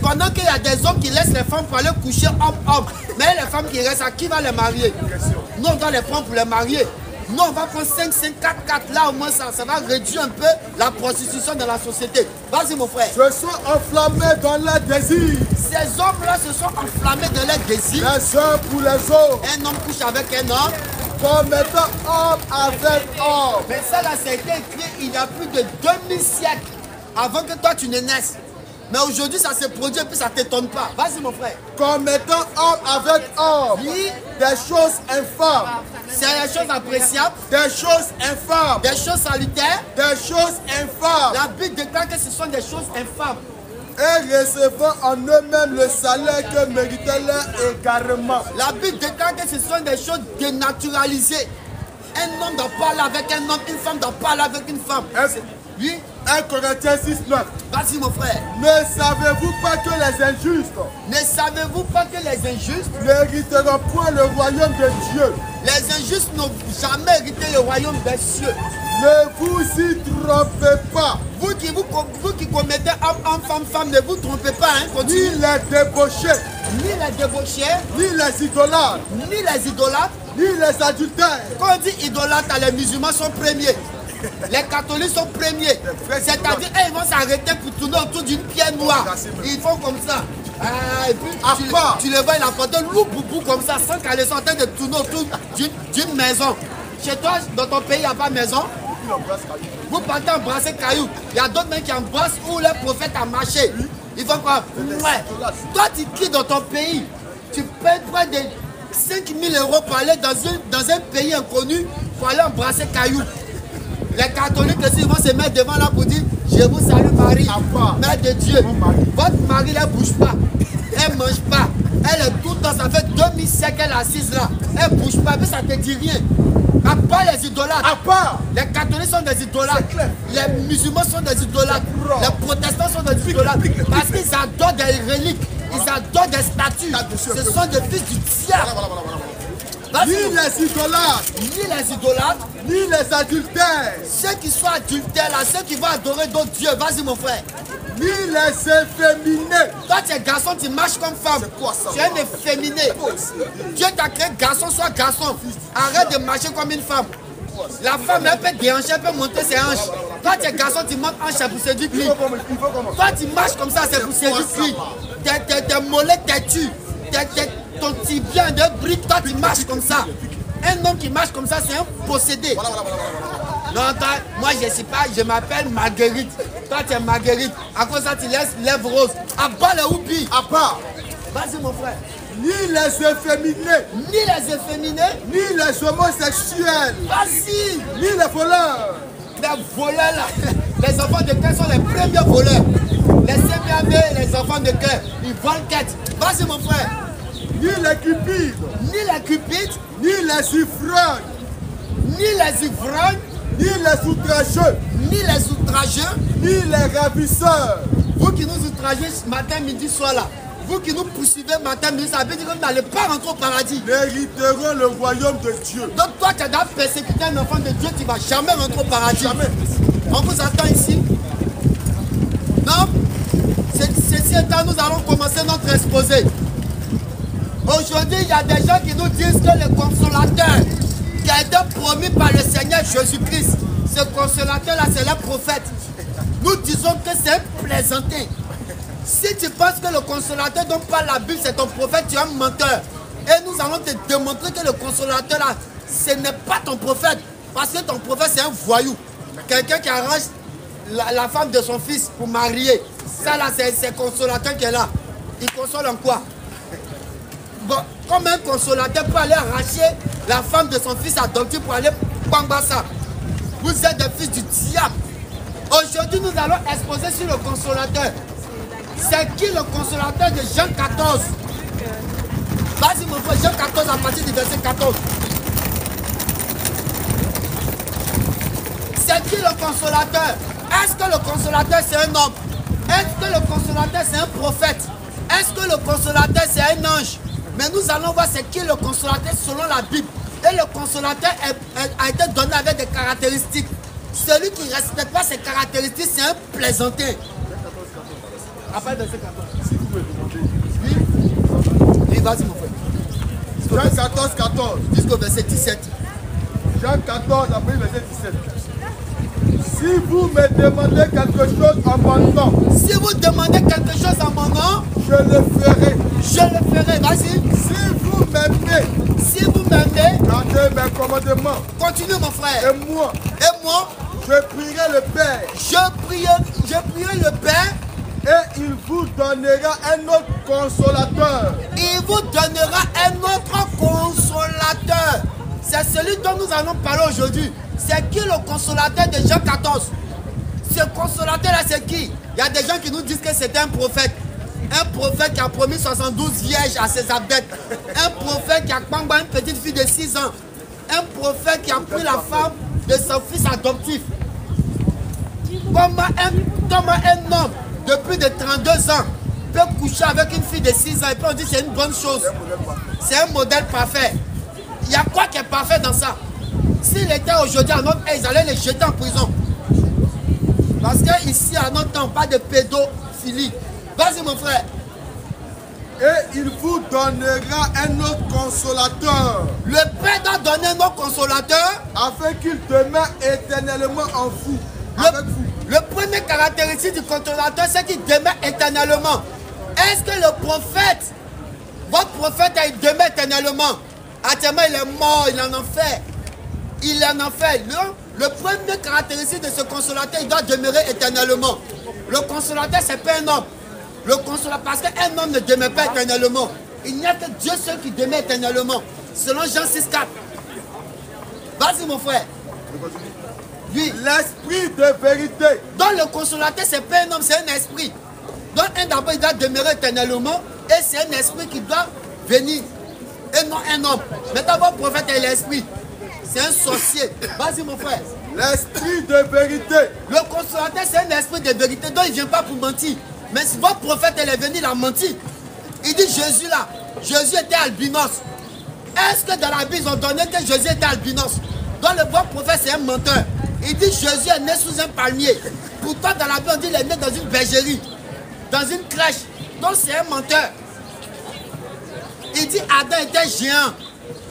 Pendant qu'il y a des hommes qui laissent les femmes pour aller coucher homme-homme. Mais les femmes qui restent, à qui va les marier? Nous, on doit les prendre pour les marier. Nous, on va prendre 5, 5, 4, 4. Là, au moins, ça va réduire un peu la prostitution dans la société. Vas-y, mon frère. Se sont enflammés dans leurs désirs. Ces hommes-là se sont enflammés de leurs désirs. Les uns pour les autres, Un homme couche avec un homme. commettant homme avec homme. Mais ça, là, ça a été écrit il y a plus de 2000 siècles avant que toi, tu ne naisses. Mais aujourd'hui, ça se produit et puis ça ne t'étonne pas. Vas-y, mon frère. Commettant homme avec homme. Oui, Des choses infâmes. c'est des choses appréciables, Des choses infâmes. des choses salutaires. Des choses infâmes. La Bible déclare que ce sont des choses infâmes. Et recevant en eux-mêmes le salaire que méritaient leur égarement. La Bible déclare que ce sont des choses dénaturalisées. Un homme doit parler avec un homme, une femme doit parler avec une femme. Oui, 1 Corinthiens 6, 9. vas-y, mon frère. Ne savez-vous pas que les injustes Ne savez-vous pas que les injustes, n'hériteront point le royaume de Dieu? les injustes n'ont jamais hérité le royaume des cieux. Ne vous y trompez pas. Vous qui commettez homme, femme, ne vous trompez pas. Hein, Ni les débauchés, ni les débauchés, ni les idolâtres, ni les idolâtres. ni les adultères. Quand on dit idolâtre, les musulmans sont premiers. Les catholiques sont premiers. C'est-à-dire, ils vont s'arrêter pour tourner autour d'une pierre noire. Ils font comme ça. Et puis, tu le vois, il a porté loup boubou comme ça, sans qu'elle soit en train de tourner autour d'une maison. Chez toi, dans ton pays, il n'y a pas de maison. Vous partez embrasser caillou. Il y a d'autres mecs qui embrassent où le prophète a marché. Ils font quoi? Ouais. Toi, tu quittes dans ton pays. Tu payes près de 5 000 € pour aller dans un pays inconnu pour aller embrasser caillou. Les catholiques aussi vont se mettre devant là pour dire je vous salue Marie, Mère de Dieu. Votre mari ne bouge pas, elle ne mange pas. Elle est tout le temps, ça fait 2000 siècles qu'elle est assise là. Elle ne bouge pas, mais ça ne te dit rien. À part les idolâtres. À part. Les catholiques sont des idolâtres. Les musulmans sont des idolâtres. Les protestants sont des idolâtres. Parce qu'ils adorent des reliques. Ils adorent des statues. Ce sont des fils du diable. Ni les idolâtres, ni les adultères, ceux qui sont adultères là, ceux qui vont adorer d'autres dieux, vas-y mon frère. Ni les efféminés. Toi tu es garçon, tu marches comme femme. Tu es un efféminé. Dieu t'a créé garçon, sois garçon. Arrête de marcher comme une femme. La femme elle peut déhancher, elle peut monter ses hanches. Toi tu es garçon, tu montes hanches, c'est pour séduire lui. Toi tu marches comme ça, c'est pour séduire lui. Tes mollets têtus. Ton tibia de brique, toi tu marches comme ça. Un homme qui marche comme ça, c'est un possédé. Non, moi je ne sais pas, je m'appelle Marguerite. Toi tu es Marguerite. À cause de ça, tu laisses lèvres roses. À bas le houpi. À bas. Vas-y mon frère. Ni les efféminés. Ni les efféminés. Ni les homosexuels. Vas-y. Ni les voleurs. Les voleurs là. Les enfants de cœur sont les premiers voleurs. Les CPAV et les enfants de cœur, ils volent quête. Vas-y mon frère. Ni les cupides. Ni les cupides. Ni les ivrognes. Ni les ivrognes. Ni les outrageux. Ni les outrageux. Ni les ravisseurs. Vous qui nous outragez matin, midi, soir là. Vous qui nous poursuivez matin, midi, ça veut dire que vous n'allez pas rentrer au paradis. Nous hériterons le royaume de Dieu. Donc toi, tu as déjà persécuté un enfant de Dieu, tu ne vas jamais rentrer au paradis. Jamais. On vous attend ici. Non. Ceci étant, nous allons commencer notre exposé. Aujourd'hui, il y a des gens qui nous disent que le consolateur qui a été promis par le Seigneur Jésus-Christ, ce consolateur-là, c'est le prophète. Nous disons que c'est un plaisantin. Si tu penses que le consolateur dont parle la Bible, c'est ton prophète, tu es un menteur. Et nous allons te démontrer que le consolateur-là, ce n'est pas ton prophète. Parce que ton prophète, c'est un voyou. Quelqu'un qui arrange la femme de son fils pour marier. Ça, là, c'est le consolateur qui est là. Il console en quoi? Bon, comme un consolateur peut aller arracher la femme de son fils adoptif pour aller bamba ça. Vous êtes des fils du diable. Aujourd'hui, nous allons exposer sur le consolateur. C'est qui le consolateur de Jean 14? Vas-y mon frère, Jean 14 à partir du verset 14. C'est qui le consolateur? Est-ce que le consolateur c'est un homme? Est-ce que le consolateur c'est un prophète? Est-ce que le consolateur c'est un ange? Mais nous allons voir c'est qui le consolateur selon la Bible. Et le consolateur a été donné avec des caractéristiques. Celui qui ne respecte pas ces caractéristiques, c'est un plaisantin. Après verset 14. Si vous pouvez demander. Oui, vas-y mon frère. Jean 14, 14. Jusqu'au verset 17. Jean 14, après verset 17. Si vous me demandez quelque chose en mon nom. Si vous demandez quelque chose en mon nom. Je le ferai. Je le ferai, vas-y. Si vous m'aimez. Si vous m'aimez. Gardez mes commandements. Continue mon frère. Et moi. Et moi. Je prierai le Père. Je prierai le Père. Et il vous donnera un autre consolateur. Il vous donnera un autre consolateur. C'est celui dont nous allons parler aujourd'hui. C'est qui le consolateur de Jean 14? Ce consolateur-là, c'est qui? Il y a des gens qui nous disent que c'est un prophète. Un prophète qui a promis 72 vierges à ses abdettes. Un prophète qui a pangba une petite fille de 6 ans. Un prophète qui a pris la femme de son fils adoptif. Comment un homme de plus de 32 ans peut coucher avec une fille de 6 ans et puis on dit que c'est une bonne chose. C'est un modèle parfait. Il y a quoi qui est parfait dans ça? S'il était aujourd'hui à notre temps, ils allaient les jeter en prison. Parce qu'ici, à notre temps, pas de pédophilie. Vas-y, mon frère. Et il vous donnera un autre consolateur, Le Père doit donner nos consolateurs. afin qu'il demeure éternellement en vous, avec vous. Le premier caractéristique du consolateur, c'est qu'il demeure éternellement. Est-ce que le prophète, votre prophète, il demeure éternellement? Actuellement, il est mort, il est en enfer. Il est en enfer. Le premier caractéristique de ce consolateur, il doit demeurer éternellement. Le consolateur, c'est pas un homme. Le consolateur, parce qu'un homme ne demeure pas éternellement. Il n'y a que Dieu seul qui demeure éternellement. Selon Jean 6,4. Vas-y, mon frère. Lui. L'esprit de vérité. Donc le consolateur, c'est pas un homme, c'est un esprit. Donc un d'abord, il doit demeurer éternellement. Et c'est un esprit qui doit venir. Et non un homme. Maintenant, votre prophète est l'esprit. C'est un sorcier. Vas-y, mon frère. L'esprit de vérité. Le consolateur, c'est un esprit de vérité. Donc il ne vient pas pour mentir. Mais si votre prophète elle est venu, il a menti. Il dit Jésus là. Jésus était albinos. Est-ce que dans la Bible, ils ont donné que Jésus était albinos? Donc le votre prophète, c'est un menteur. Il dit Jésus est né sous un palmier. Pourtant, dans la Bible, on dit qu'il est né dans une bergerie, dans une crèche. Donc c'est un menteur. Il dit Adam était géant.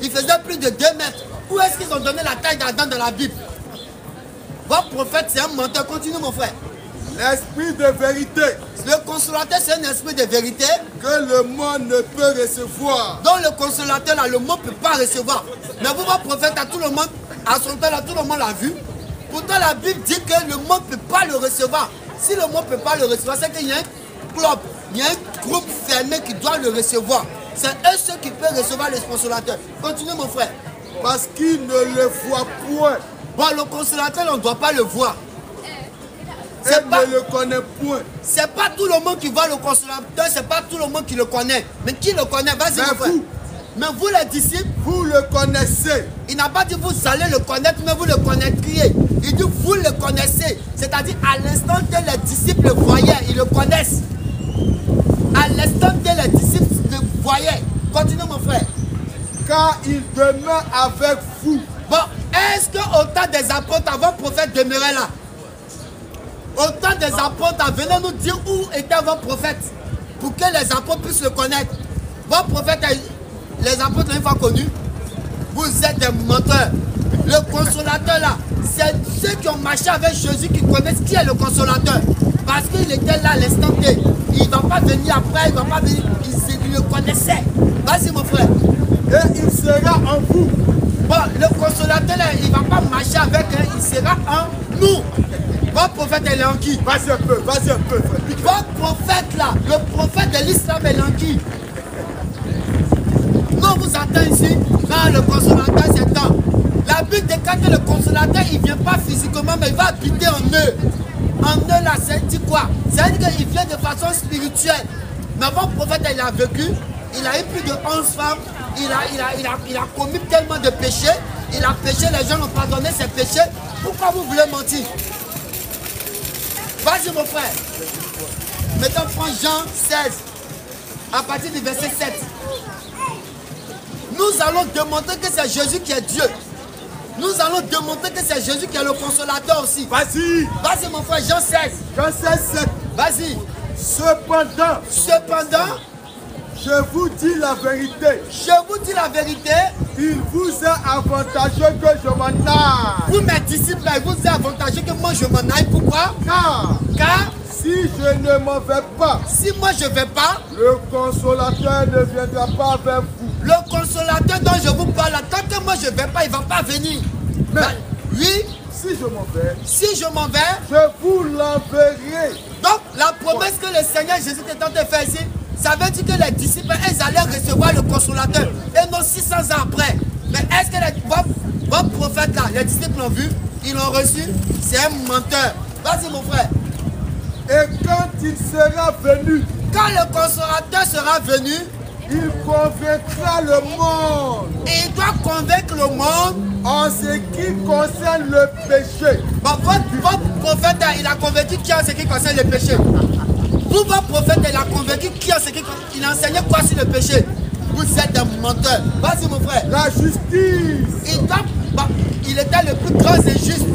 Il faisait plus de 2 mètres. Où est-ce qu'ils ont donné la taille d'Adam dans la Bible? Votre prophète, c'est un menteur. Continue, mon frère. L'esprit de vérité. Le consolateur, c'est un esprit de vérité que le monde ne peut recevoir. Donc le consolateur, là, le monde ne peut pas recevoir. Mais vous, votre prophète, à tout le monde, à son temps, là, tout le monde l'a vu. Pourtant, la Bible dit que le monde ne peut pas le recevoir. Si le monde ne peut pas le recevoir, c'est qu'il y a un club, il y a un groupe fermé qui doit le recevoir. C'est eux ceux qui peuvent recevoir le consolateur. Continue, mon frère. Parce qu'ils ne le voient point. Bon, le consolateur, on ne doit pas le voir. Et ne le connaît point. C'est pas tout le monde qui voit le consolateur, c'est pas tout le monde qui le connaît. Mais qui le connaît? Vas-y, mon frère. Mais vous, les disciples, vous le connaissez. Il n'a pas dit vous allez le connaître, mais vous le connaîtriez. Il dit vous le connaissez. C'est-à-dire à l'instant que les disciples le voyaient, ils le connaissent. À l'instant que les disciples le voyaient. Continue, mon frère. Car il demeure avec vous. Bon, est-ce qu'au temps des apôtres, avant le prophète demeurait là? Au temps des apôtres, venez nous dire où était votre prophète pour que les apôtres puissent le connaître. Votre prophète, les apôtres l'ont une fois connu. Vous êtes des menteurs. Le consolateur là, c'est ceux qui ont marché avec Jésus qui connaissent qui est le consolateur. Parce qu'il était là à l'instant T. Il ne va pas venir après, il ne va pas venir. Il le connaissait. Vas-y, mon frère. Et il sera en vous. Bon, le consolateur là, il ne va pas marcher avec, il sera en nous. Votre prophète elle est en qui? Vas-y un peu, frère. Votre prophète là, le prophète de l'islam est en qui? Nous on vous attend ici, non, le consolateur c'est temps. La Bible déclare que le consolateur il ne vient pas physiquement, mais il va habiter en eux. En eux là, c'est dit quoi? C'est-à-dire qu'il vient de façon spirituelle. Mais votre prophète il a vécu, il a eu plus de 11 femmes, il a commis tellement de péchés, il a péché, les gens ont pardonné ses péchés. Pourquoi vous voulez mentir? Vas-y mon frère. Maintenant prends Jean 16, à partir du verset 7. Nous allons démontrer que c'est Jésus qui est Dieu. Nous allons démontrer que c'est Jésus qui est le consolateur aussi. Vas-y. Vas-y mon frère, Jean 16. Jean 16, 7. Vas-y. Cependant, je vous dis la vérité. Je vous dis la vérité. Il vous est avantageux que je m'en aille. Vous mes disciples, il vous est avantageux que moi je m'en aille. Pourquoi? Car si je ne m'en vais pas, si moi je ne vais pas, le consolateur ne viendra pas vers vous. Le consolateur dont je vous parle, tant que moi je ne vais pas, il ne va pas venir. Mais oui, si je m'en vais, je vous l'enverrai. Donc la promesse que le Seigneur Jésus est en train de faire ici, ça veut dire que les disciples, ils allaient recevoir le consolateur. Et non 600 ans après. Mais est-ce que votre prophète là, les disciples l'ont vu, ils l'ont reçu? C'est un menteur. Vas-y mon frère. Et quand il sera venu, quand le consolateur sera venu, il convaincra le monde. Et il doit convaincre le monde en ce qui concerne le péché. Bon, votre prophète, il a convaincu qui en ce qui concerne le péché? Vous, votre prophète, il a convaincu qui en ce qui concerne? Il a enseigné quoi sur le péché? Vous êtes un menteur. Vas-y mon frère. La justice. Il doit Bah, il était le plus grand injuste.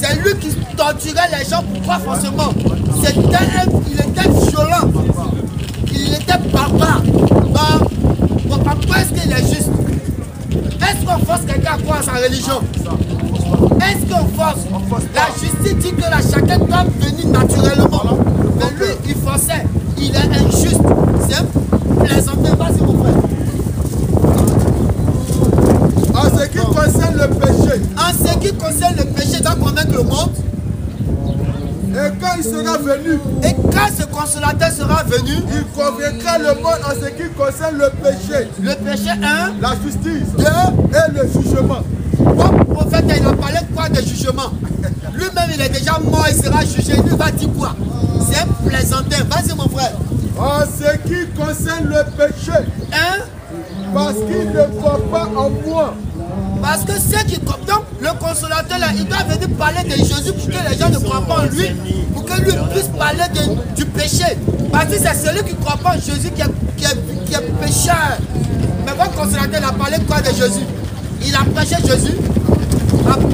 C'est lui qui torturait les gens. Pourquoi forcément? Il était violent. Il était barbare. Bon, pourquoi est-ce qu'il est juste? Est-ce qu'on force quelqu'un à croire à sa religion? Est-ce qu'on force? La justice dit que là, chacun doit venir naturellement. Mais lui, il forçait. Il est injuste. C'est un plaisantin. Vas-y, mon frère. En ce qui concerne le péché. En ce qui concerne le péché, il doit convaincre le monde. Et quand il sera venu, Et quand ce consolateur sera venu, il convaincra le monde en ce qui concerne le péché, le péché 1, la justice 2, et le jugement. comme prophète, il a parlé de quoi? De jugement. Lui-même, il est déjà mort, il sera jugé. Lui va dire quoi? C'est un plaisantin. Vas-y, mon frère. En ce qui concerne le péché, 1, parce qu'il ne croit pas en moi. parce que ceux qui croient, donc le consolateur là, il doit venir parler de Jésus pour que les gens ne croient pas en lui, pour que lui puisse parler du péché. Parce que c'est celui qui ne croit pas en Jésus qui est pécheur. Mais votre consolateur, il a parlé de quoi de Jésus? Il a prêché Jésus,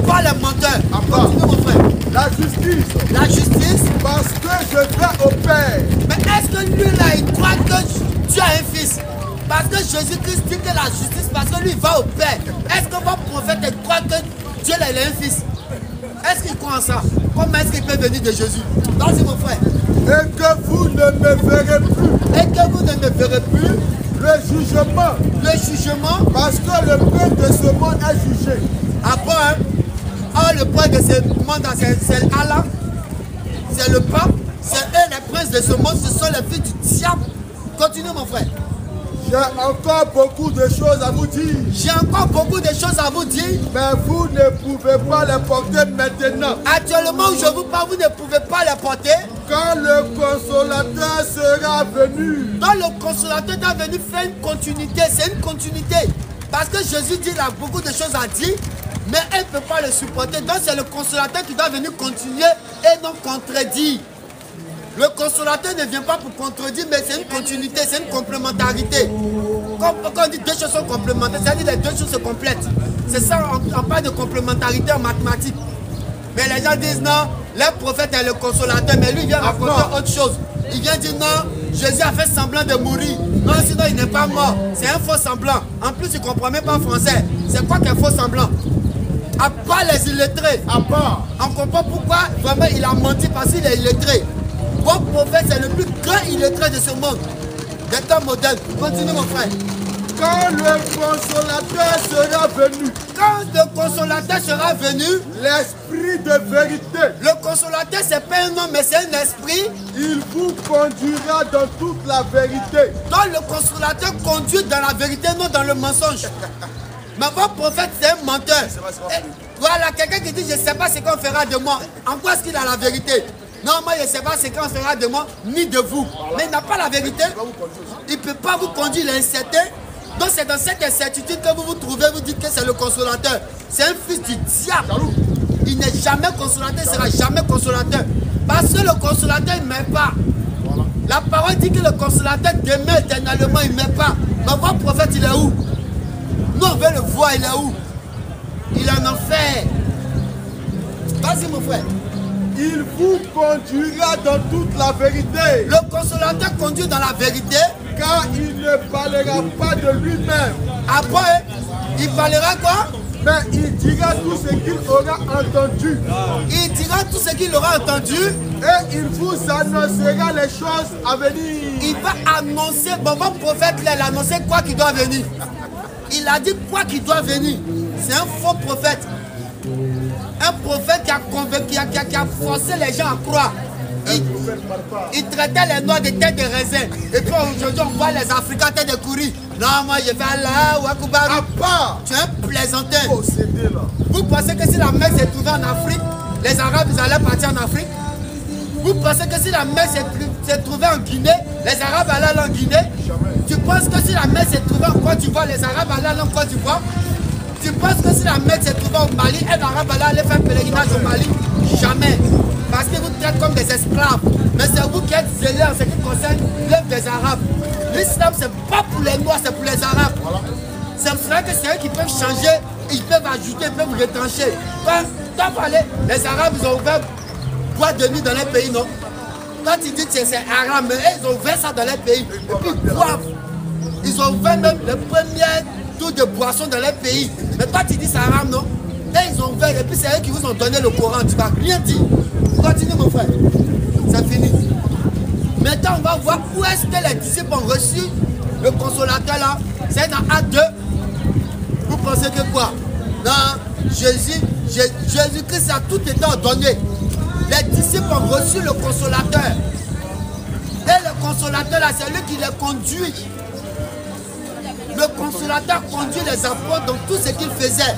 pas les menteurs. Continue, mon frère. La justice, La justice. parce que je vais au Père. Mais est-ce que lui là, il croit que Dieu a un fils? Parce que Jésus-Christ dit que la justice, parce que lui il va au Père. Est-ce que votre prophète croit que Dieu là, il a un fils? Est-ce qu'il croit en ça? Comment est-ce qu'il peut venir de Jésus? Vas-y, mon frère. Et que vous ne me verrez plus. Et que vous ne me verrez plus Le jugement, le jugement. parce que le prince de ce monde est jugé. Après, le prince de ce monde, c'est Allah, c'est le pape, c'est eux les princes de ce monde, ce sont les fils du diable. Continue, mon frère. J'ai encore beaucoup de choses à vous dire. J'ai encore beaucoup de choses à vous dire. Mais vous ne pouvez pas les porter maintenant. Actuellement où je vous parle, vous ne pouvez pas les porter. Quand le consolateur sera venu. Quand le consolateur est venu faire une continuité, c'est une continuité. Parce que Jésus dit, il a beaucoup de choses à dire, mais elle ne peut pas le supporter. Donc c'est le consolateur qui doit venir continuer et non contredire. Le consolateur ne vient pas pour contredire, mais c'est une continuité, c'est une complémentarité. Quand on dit deux choses sont complémentaires, c'est-à-dire les deux choses se complètent. C'est ça, on parle de complémentarité en mathématiques. Mais les gens disent non, le prophète est le consolateur, mais lui il vient raconter autre chose. Il vient dire non, Jésus a fait semblant de mourir. Non, sinon il n'est pas mort. C'est un faux semblant. En plus, il ne comprend même pas français. C'est quoi qu'un faux semblant? À part les illettrés. À part. On comprend pourquoi vraiment il a menti parce qu'il est illettré. Votre prophète, c'est le plus grand illettré de ce monde. Des temps modernes. Continue, mon frère. Quand le consolateur sera venu. Quand le consolateur sera venu, L'esprit de vérité. le consolateur, c'est pas un homme, mais c'est un esprit. Il vous conduira dans toute la vérité. Donc le consolateur conduit dans la vérité, non dans le mensonge. Mais votre prophète, c'est un menteur. Et voilà, quelqu'un qui dit, je ne sais pas ce qu'on fera de moi. En quoi est-ce qu'il a la vérité? Non, moi je ne sais pas ce qu'on fera de moi, ni de vous. Mais il n'a pas la vérité. Il ne peut pas vous conduire, il est incertain. Donc c'est dans cette incertitude que vous vous trouvez, vous dites que c'est le consolateur. C'est un fils du diable. Il n'est jamais consolateur, il ne sera jamais consolateur. Parce que le consolateur, il ne met pas. La parole dit que le consolateur demeure éternellement, il ne met pas. Mais votre prophète, il est où? Nous, on veut le voir, il est où? Il est en enfer. Vas-y, mon frère. Il vous conduira dans toute la vérité. Le consolateur conduit dans la vérité. Car il ne parlera pas de lui-même. Après, il parlera quoi? Mais il dira tout ce qu'il aura entendu. Il dira tout ce qu'il aura entendu. Et il vous annoncera les choses à venir. Il va annoncer, bon, votre prophète, il a annoncé quoi qui doit venir. Il a dit quoi qui doit venir. C'est un faux prophète. Un prophète qui a convaincu, qui a forcé les gens à croire. Il traitait les noirs de tête de raisin. Et puis aujourd'hui, on voit les Africains tête de courir. Non, moi je vais là, Wakouba. À part. Tu es un plaisantin. Possédé là. Vous pensez que si la mer s'est trouvée en Afrique, les Arabes ils allaient partir en Afrique? Vous pensez que si la mer s'est trouvée en Guinée, les Arabes allaient aller en Guinée? Tu penses que si la mer s'est trouvée en Côte d'Ivoire, les Arabes allaient aller en Côte d'Ivoire? Tu penses que si la mer s'est trouvée au Mali, un Arabe allait aller faire pèlerinage au Mali? Jamais. Parce qu'ils vous traitent comme des esclaves. Mais c'est vous qui êtes zélés en ce qui concerne l'œuvre des Arabes. L'islam, c'est pas pour les Noirs, c'est pour les Arabes. C'est vrai que c'est eux qui peuvent changer ils peuvent ajouter, ils peuvent retrancher. Quand les Arabes, ils ont ouvert boîte de nuit dans les pays, non? Quand ils disent que c'est arabe, mais ils ont ouvert ça dans les pays. Et puis ils boivent. Ils ont ouvert même le premier tour de boisson dans les pays. Mais toi tu dis c'est arabe, non? Et ils ont ouvert, et puis c'est eux qui vous ont donné le Coran. Tu vas rien dire. Continue mon frère. C'est fini. Maintenant on va voir où est-ce que les disciples ont reçu le consolateur là. C'est dans Acte 2. Vous pensez que quoi? Non, Jésus-Christ a tout été ordonné. Les disciples ont reçu le consolateur. Et le consolateur là, c'est lui qui les conduit. Le consolateur conduit les apôtres dans tout ce qu'ils faisaient.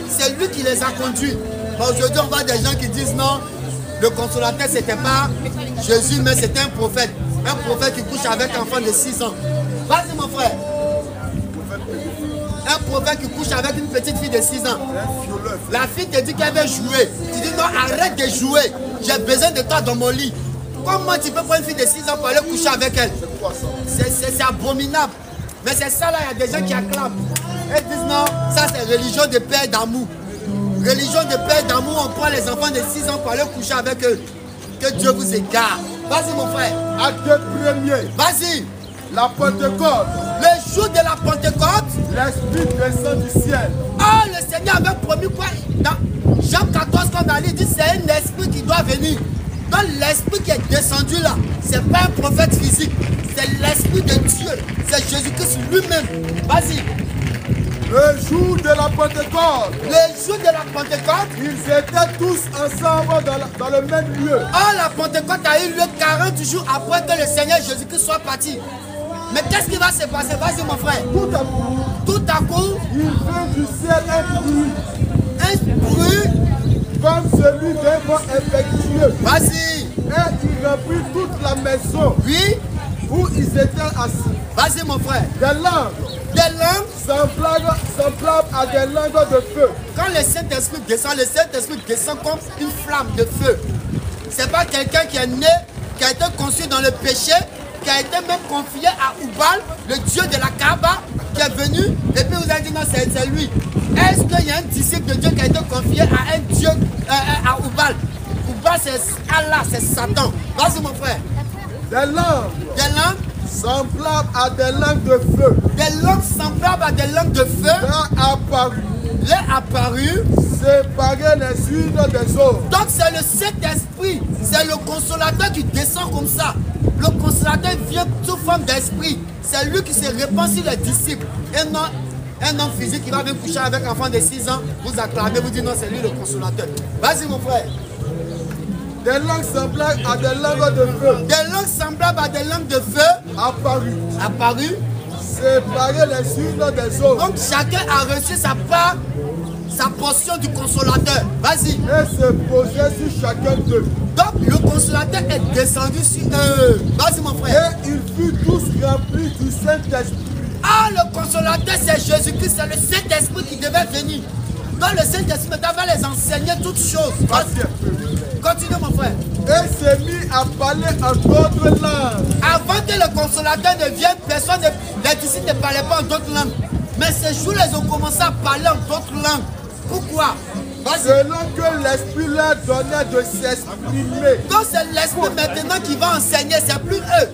C'est lui qui les a conduits. Aujourd'hui, on voit des gens qui disent non, le consolateur c'était pas Jésus, mais c'était un prophète. Un prophète qui couche avec un enfant de 6 ans. Vas-y mon frère. Un prophète qui couche avec une petite fille de 6 ans. La fille te dit qu'elle veut jouer. Tu dis non, arrête de jouer. J'ai besoin de toi dans mon lit. Comment tu peux prendre une fille de 6 ans pour aller coucher avec elle? C'est abominable. Mais c'est ça là, il y a des gens qui acclament. Ils disent non, ça c'est religion de paix et d'amour. Religion de paix et d'amour, on prend les enfants de 6 ans pour aller coucher avec eux. Que Dieu vous égare. Vas-y mon frère. Acte 1er. Vas-y. La Pentecôte. Le jour de la Pentecôte, l'Esprit descend du ciel. Ah, le Seigneur avait promis quoi? Dans Jean 14, quand on a dit, c'est un esprit qui doit venir. Donc l'esprit qui est descendu là, c'est pas un prophète physique, c'est l'esprit de Dieu, c'est Jésus-Christ lui-même. Vas-y. Le jour de la Pentecôte. Le jour de la Pentecôte. Ils étaient tous ensemble dans le même lieu. Ah, la Pentecôte a eu lieu 40 jours après que le Seigneur Jésus-Christ soit parti. Mais qu'est-ce qui va se passer? Vas-y mon frère. Tout à coup, il vint du ciel un bruit. Un bruit comme celui d'un vent impétueux. Vas-y. Et il remplit toute la maison. Oui. Où ils étaient assis. Vas-y mon frère. Des langues. Des langues semblables à des langues de feu. Quand le Saint-Esprit descend comme une flamme de feu. C'est pas quelqu'un qui est né, qui a été conçu dans le péché, qui a été même confié à Oubal, le dieu de la Kaaba, qui est venu, et puis vous avez dit non, c'est lui. Est-ce qu'il y a un disciple de Dieu qui a été confié à un dieu, à Oubal? Oubal c'est Allah, c'est Satan. Vas-y mon frère. Des langues. Des langues semblables à des langues de feu. Des langues semblables à des langues de feu. Leur apparu. Séparées les unes des autres. Donc c'est le Saint-Esprit, c'est le consolateur qui descend comme ça. Le consolateur vient sous forme d'esprit. C'est lui qui se répand sur les disciples. Et non un homme physique qui va venir coucher avec un enfant de 6 ans, vous acclamez, vous dites non, c'est lui le consolateur. Vas-y mon frère. Des langues semblables à des langues de feu. Des langues semblables à des langues de feu. Apparues. Séparées les unes des autres. Donc chacun a reçu sa part, sa portion du consolateur. Vas-y. Et se posait sur chacun d'eux. Donc le consolateur est descendu sur eux. Vas-y mon frère. Et ils furent tous remplis du Saint-Esprit. Ah, le consolateur c'est Jésus-Christ, c'est le Saint-Esprit qui devait venir. Donc le Saint-Esprit devait les enseigner toutes choses. Continue mon frère. Et s'est mis à parler en d'autres langues. Avant que le consolateur ne vienne, personne, les disciples ne parlaient pas en d'autres langues. Mais ces jours-là, ils ont commencé à parler en d'autres langues. Pourquoi? Selon que l'Esprit leur donnait de s'exprimer. Donc c'est l'Esprit maintenant qui va enseigner, c'est plus eux.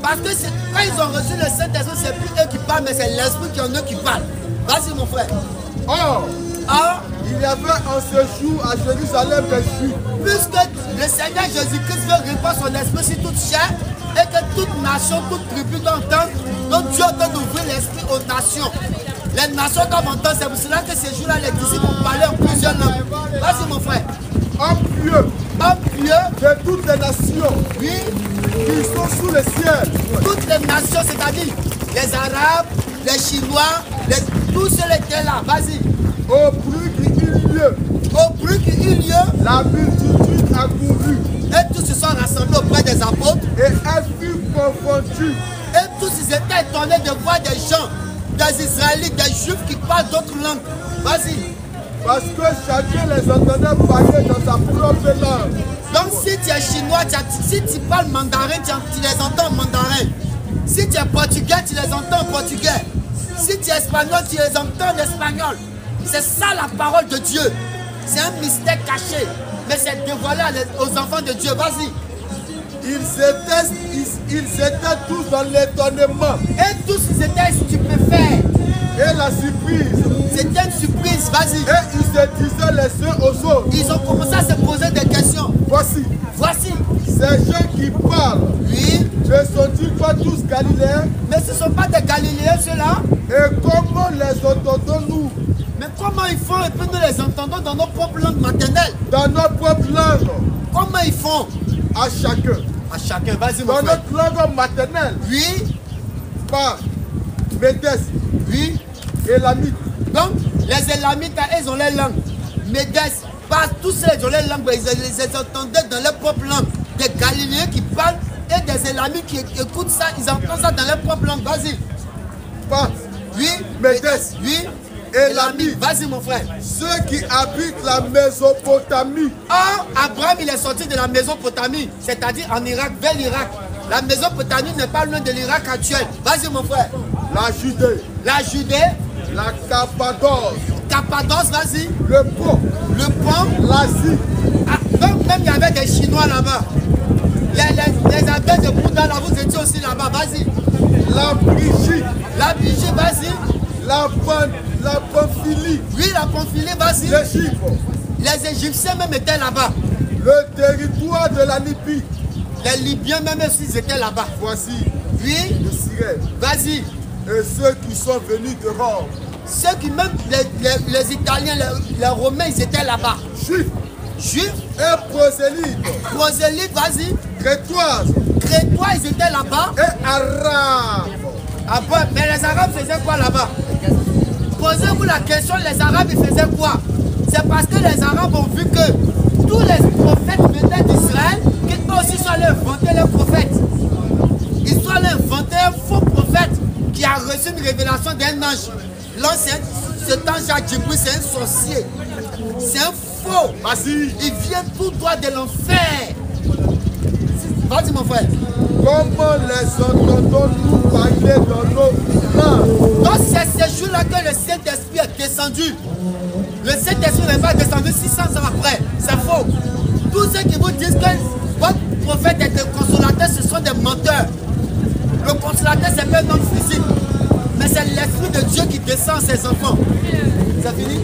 Parce que quand ils ont reçu le Saint-Esprit, c'est plus eux qui parlent, mais c'est l'Esprit qui en eux qui parle. Vas-y mon frère. Or, il y avait en ce jour à Jérusalem des Juifs. Puisque le Seigneur Jésus-Christ veut répandre son esprit sur toute chair et que toute nation, toute tribu doit entendre, donc Dieu doit ouvrir l'esprit aux nations. Les nations doivent entendre, c'est pour cela que ces jours-là, les disciples ont parlé en plusieurs langues. Vas-y mon frère. Hommes pieux de toutes les nations, oui, qui sont sous le ciel. Toutes les nations, c'est-à-dire les Arabes, les Chinois, tous ceux qui étaient là. Vas-y. Au bruit qui eut lieu. Au bruit qui eut lieu. La multitude accourut. Et tous se sont rassemblés auprès des apôtres. Et elles furent confondues. Et tous ils étaient étonnés de voir des gens, des Israélites, des Juifs qui parlent d'autres langues. Vas-y. Parce que chacun les entendait parler dans sa propre langue. Donc si tu es chinois, si tu parles mandarin, tu les entends en mandarin. Si tu es portugais, tu les entends en portugais. Si tu es espagnol, tu les entends en espagnol. C'est ça la parole de Dieu. C'est un mystère caché. Mais c'est dévoilé aux enfants de Dieu. Vas-y. Ils étaient tous dans l'étonnement. Et tous ils étaient stupéfaits. Et la surprise. C'était une surprise. Vas-y. Et ils se disaient les uns aux autres. Ils ont commencé à se poser des questions. Voici. Ces gens qui parlent. Oui. Ne sont-ils pas tous Galiléens? Mais ce ne sont pas des Galiléens ceux-là. Et comment les entendons-nous? Mais comment ils font et puis nous les entendons dans nos propres langues maternelles? Dans nos propres langues. Comment ils font? À chacun. À chacun, vas-y mon dans frère. Notre langue maternelle. Oui. Par Médès. Oui. Élamites. Donc, les Élamites, ils ont les langues. Médès, pas tous ceux ils ont les langues, ils les entendaient dans leur propre langue. Des Galiléens qui parlent et des Élamites qui écoutent ça, ils entendent ça dans leur propre langue. Vas-y. Pas. Oui. Médès. Oui. Élamites. Vas-y mon frère. Ceux qui habitent la Mésopotamie. Or, Abraham, il est sorti de la Mésopotamie, c'est-à-dire en Irak, vers l'Irak. La Mésopotamie n'est pas loin de l'Irak actuel. Vas-y mon frère. La Judée. La Judée. La Cappadoce. Cappadoce, vas-y. Le Pont. Le Pont. L'Asie. Ah, donc même il y avait des Chinois là-bas. Les habitants de Bouddha, là, vous étiez aussi là-bas. Vas-y. La Brigitte. La Brigitte, vas-y. La Pamphylie. Oui, la Pamphylie, vas-y. L'Égypte. Les Égyptiens même étaient là-bas. Le territoire de la Libye. Les Libyens même aussi ils étaient là-bas. Voici. Oui. Le Cyrène. Vas-y. Et ceux qui sont venus de Rome. Ceux qui même, les Italiens, les Romains, ils étaient là-bas. Juifs. Juifs. Et prosélytes. Prosélytes, vas-y. Crétoises. Crétois, ils étaient là-bas. Et arabes. Ah bon, mais les Arabes faisaient quoi là-bas? Posez-vous la question, les Arabes, ils faisaient quoi? C'est parce que les Arabes ont vu que tous les prophètes venaient d'Israël, qu'ils aussi sont allés inventer les prophètes. Ils sont allés inventer un faux prophète qui a reçu une révélation d'un ange. L'ancien, cet ange à Djibril, c'est un sorcier. C'est un faux. Vas-y. Il vient tout droit de l'enfer. Vas-y mon frère. Comment les entendons-nous parler dans nos langues? Donc c'est ce jour-là que le Saint-Esprit est descendu. Le Saint-Esprit n'est pas descendu 600 ans après. C'est faux. Tous ceux qui vous disent que votre prophète est un consolateur, ce sont des menteurs. Le consolateur, c'est pas un homme physique. Mais c'est l'Esprit de Dieu qui descend ses enfants. C'est fini?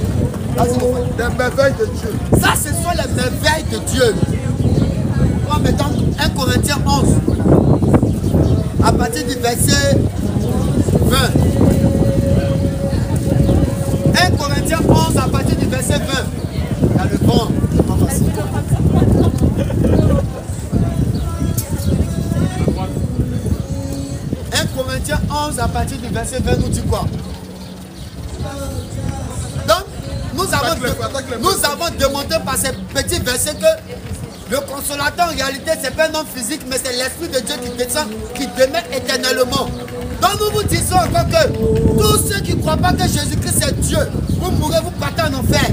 Vas-y mon frère. Des merveilles de Dieu. Ça, ce sont les merveilles de Dieu. Moi, mettons 1 Corinthiens 11. À partir du verset 20. 1 Corinthiens 11 à partir du verset 20. Il y a le vent. 1 Corinthiens 11 à partir du verset 20 nous dit quoi? Donc, nous avons démontré par ces petits versets que le consolateur en réalité c'est pas un homme physique mais c'est l'Esprit de Dieu qui descend, qui demeure éternellement. Donc nous vous disons encore que tous ceux qui ne croient pas que Jésus-Christ est Dieu, vous mourrez, vous partez en enfer.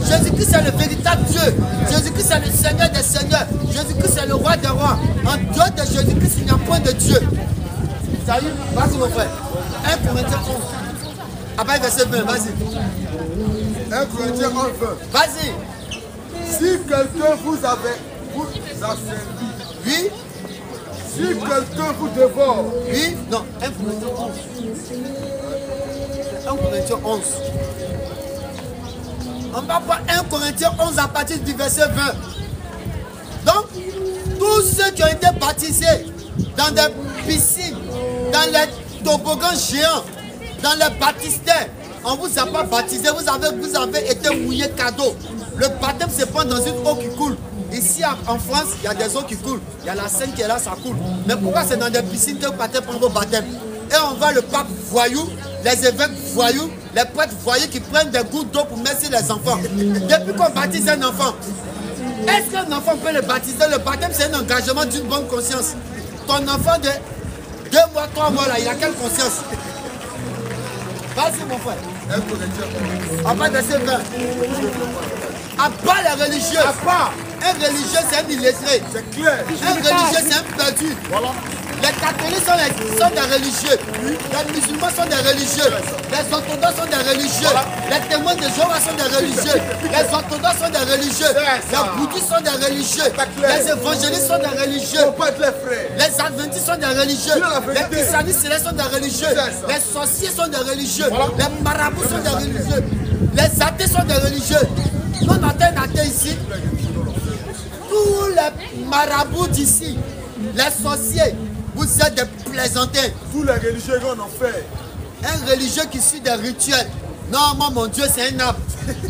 Jésus-Christ c'est le véritable Dieu. Jésus-Christ c'est le Seigneur des Seigneurs. Jésus-Christ c'est le roi des rois. En dehors de Jésus-Christ il n'y a point de Dieu. Salut, vas-y mon frère. 1 Corinthiens 11. Après verset 20, vas-y. 1 Corinthiens 11, 20. Vas-y. Si quelqu'un vous a servi, Oui. si quelqu'un vous dévore, Oui. Non, 1 Corinthiens 11. 1 Corinthiens 11. On va voir 1 Corinthiens 11 à partir du verset 20. Donc, tous ceux qui ont été baptisés dans des piscines, dans les toboggans géants, dans les baptistères, on ne vous a pas baptisé, vous avez été mouillé cadeau. Le baptême se prend dans une eau qui coule. Ici en France, il y a des eaux qui coulent. Il y a la Seine qui est là, ça coule. Mais pourquoi c'est dans des piscines que vous partez prendre vos baptêmes? Et on voit le pape voyou, les évêques voyous, les prêtres voyous qui prennent des gouttes d'eau pour mettre sur les enfants. Depuis qu'on baptise un enfant, est-ce qu'un enfant peut le baptiser? Le baptême, c'est un engagement d'une bonne conscience. Ton enfant de 2 mois, 3 mois, là, il a quelle conscience? Vas-y, mon frère. 1 Corinthiens 11. Après verset 20. À part les religieux. À part. Un religieux, c'est un illettré. C'est clair. Un religieux, c'est un perdu. Voilà. Les catholiques sont des religieux. Les musulmans sont des religieux. Les orthodoxes sont des religieux. Les témoins de Jéhovah sont des religieux. Les orthodoxes sont des religieux. Les bouddhistes sont des religieux. Les évangélistes sont des religieux. Les adventistes sont des religieux. Les christianistes sont des religieux. Les sorciers sont des religieux. Les marabouts sont des religieux. Les athées sont des religieux. Nous, on a un athée ici. Tous les marabouts d'ici, les sorciers, vous êtes des plaisantins. Tous les religieux qu'on en fait. Un religieux qui suit des rituels. Non, moi, mon Dieu, c'est un arbre.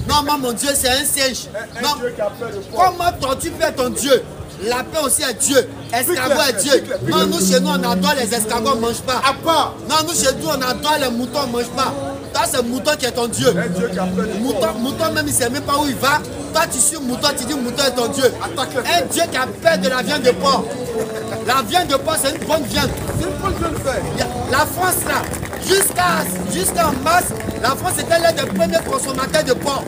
Non, moi, mon Dieu, c'est un singe. Non. Dieu qui a peur de quoi? Comment tortue peut être ton Dieu? Lapin aussi est Dieu. Escargot est Dieu. Non, nous, chez nous, on adore les escargots, on ne mange pas. À part. Non, nous, chez nous, on adore les moutons, on ne mange pas. Toi, c'est le mouton qui est ton Dieu. Un Dieu qui a peur de quoi? Mouton, même, il ne sait même pas où il va. Toi, tu suis mouton, tu dis mouton est ton Dieu. Un Dieu qui a peur de la viande de porc. La viande de porc, c'est une bonne viande. C'est une bonne viande fait. La France, là, jusqu'en mars, la France était l'un des premiers consommateurs de porc.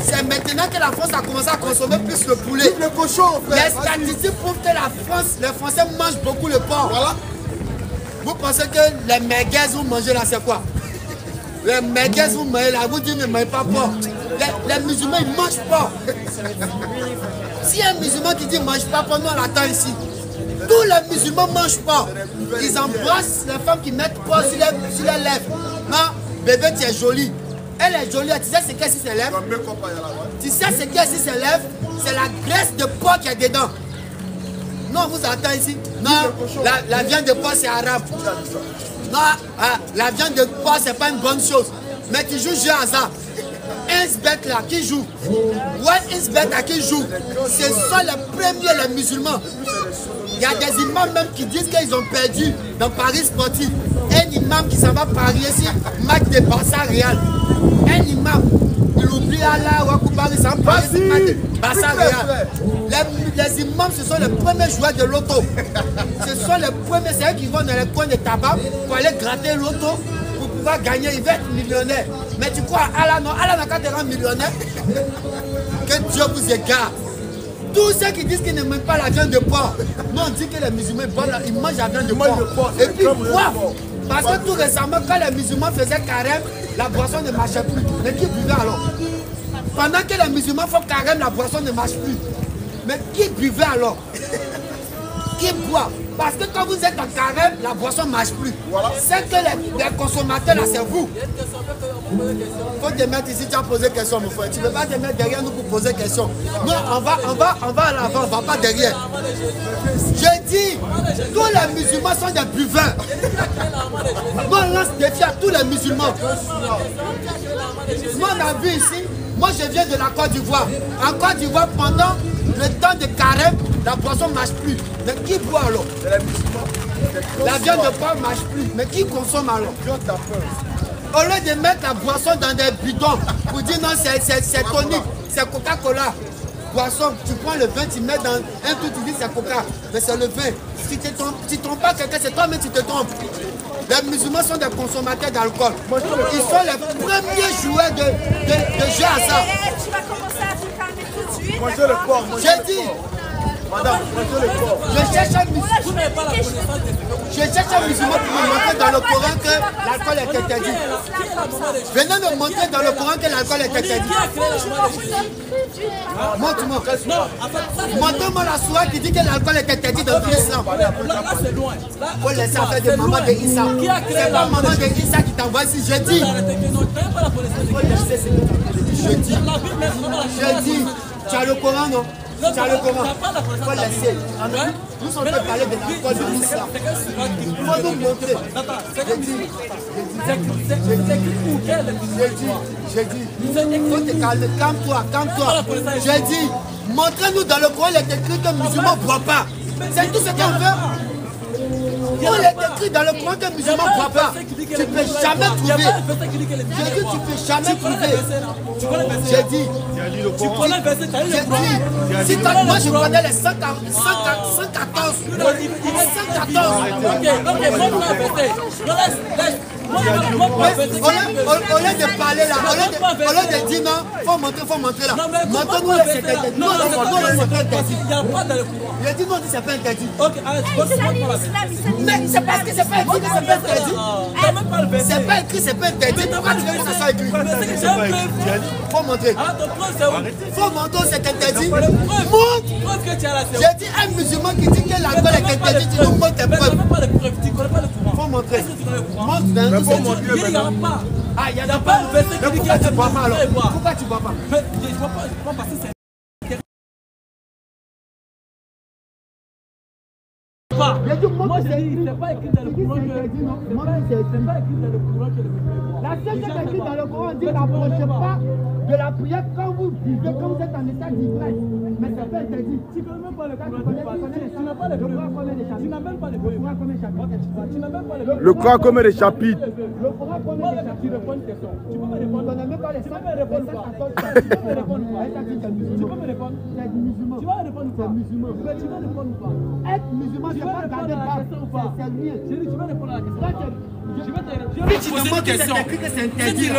C'est maintenant que la France a commencé à consommer plus le poulet. Le cochon, en fait. Les statistiques prouvent que les Français mangent beaucoup le porc. Voilà. Vous pensez que les merguez vous mangez là, c'est quoi? Les merguez vous mangez là, vous dites ne mangez pas porc. Les musulmans, ils mangent porc. Si un musulman qui dit ne mange pas porc, nous on l'attend ici. Tous les musulmans mangent porc. Ils embrassent les femmes qui mettent porc sur les lèvres. Non, bébé, tu es jolie. Elle est jolie, tu sais ce qu'elle sur ses lèvres? Tu sais ce qu'elle sur ses lèvres? C'est la graisse de porc qui est dedans. Non, on vous attend ici. Non, la viande de porc c'est arabe. Non, la viande de porc c'est pas une bonne chose. Mais tu joues jeu hasard. Insbet là qui joue. Ouais, Insbet là qui joue. Ce sont les premiers les musulmans. Il y a des imams même qui disent qu'ils ont perdu dans Paris Sportif. Un imam qui s'en va parier sur match de Barça Real. Un imam, il oublie Allah ou Akoubar, il s'en va parier sur match de Barça Real. Les imams, ce sont les premiers joueurs de l'auto. Ce sont les premiers, c'est eux qui vont dans les coins de tabac pour aller gratter l'auto pour pouvoir gagner. Ils veulent être millionnaires. Mais tu crois, Allah non, Allah n'a qu'à te rendre millionnaire. Que Dieu vous égare. Tous ceux qui disent qu'ils ne mangent pas la viande de porc, nous on dit que les musulmans ils mangent la viande de porc. Et puis boivent. Parce que tout récemment, quand les musulmans faisaient carême, la boisson ne marchait plus. Mais qui buvait alors? Pendant que les musulmans font carême, la boisson ne marche plus. Mais qui buvait alors? Qui boit? Parce que quand vous êtes en carême, la boisson ne marche plus. Voilà. C'est que les consommateurs là, c'est vous. Il faut te mettre ici, tu as posé question, mon frère. Tu ne veux pas te mettre derrière nous pour poser question. Non, on va à l'avant, on ne va pas derrière. Je dis, tous les musulmans sont des buveurs. Nous, on lance défi à tous les musulmans. Moi, on a vu ici, moi je viens de la Côte d'Ivoire. En Côte d'Ivoire, pendant le temps de carême, la boisson ne marche plus. Mais qui boit alors? La viande de porc ne marche plus. Mais qui consomme alors? Au lieu de mettre la boisson dans des bidons pour dire non, c'est tonique, c'est Coca-Cola. Boisson, tu prends le vin, tu mets dans un truc, tu dis c'est Coca. Mais c'est le vin. Si tu ne trompes pas quelqu'un, c'est toi-même tu te trompes. Les musulmans sont des consommateurs d'alcool. Ils sont les premiers joueurs de jeux à ça. Tu vas commencer à te calmer tout de suite. Mangez le porc. J'ai dit. Madame, mangez le porc. Je cherche un musulman pour me montrer dans le Coran que l'alcool est interdit. Venez me montrer dans le Coran que l'alcool est interdit. Montre-moi. Montre-moi la sourate qui dit que l'alcool est interdit dans l'islam. Il faut laisser faire de maman de Issa. C'est pas maman de Issa qui t'envoie ici. Je dis. Je dis. Tu as le Coran, non? Tu as le Coran. Il faut laisser. Nous sommes en parler de l'alcool de l'islam. Il faut nous montrer. J'ai dit. Il faut te calmer. Calme-toi. J'ai dit. Montrez-nous dans le Coran, il est écrit que les musulmans ne boivent pas. C'est tout ce qu'on veut. Il est écrit dans le Coran que les musulmans ne boivent pas. Tu ne peux jamais trouver. J'ai dit, tu ne peux jamais trouver. J'ai dit, Tu connais le verset, tu as lu le Coran. Si moi je connais les 114. 114. Ok, montre-moi un verset. Au lieu de parler là, au lieu de dire non, faut montrer là. Montre-nous le c'est interdit. Non, c'est pas interdit. Il n'y a pas dans le Coran. Il a dit non, c'est pas interdit. Ok, mais c'est parce que c'est pas écrit que c'est pas interdit. C'est pas écrit, c'est pas interdit. Pourquoi tu veux que ça soit écrit? Faut montrer. Faut montrer c'est interdit. Montre. J'ai dit un musulman qui dit que l'alcool est interdit, tu nous montres tes preuves. Faut montrer. Montre. Il n'y a pas. Ah, il n'y a pas de verset qui dit qu'il y a des bois pas alors. Pourquoi tu bois pas? Mais je ne bois pas parce que c'est. Moi je dis, c'est pas écrit dans le Coran que. C'est pas écrit dans le Coran que le la seule chose qui est écrite dans le Coran dit n'approchez pas de la prière quand vous vivez, quand vous êtes en état d'ivresse. Mais c'est pas interdit. Tu ne connais même pas le Coran. Tu n'as pas le Coran. Tu n'as même pas le Coran. Tu n'as même pas le Coran. Le Coran combien de chapitres? Le Coran combien de chapitres? Tu réponds une question. Tu peux me répondre. Tu ne connais même pas les 100. Tu peux me répondre pas. Tu peux me répondre pas. Tu peux me répondre. Tu es musulman. Tu vas répondre pas. musulman. Tu vas répondre pas. Être musulman, c'est pas garder pas. C'est rien. Tu vas répondre à la question. Si tu demandes que c'est écrit que c'est interdit.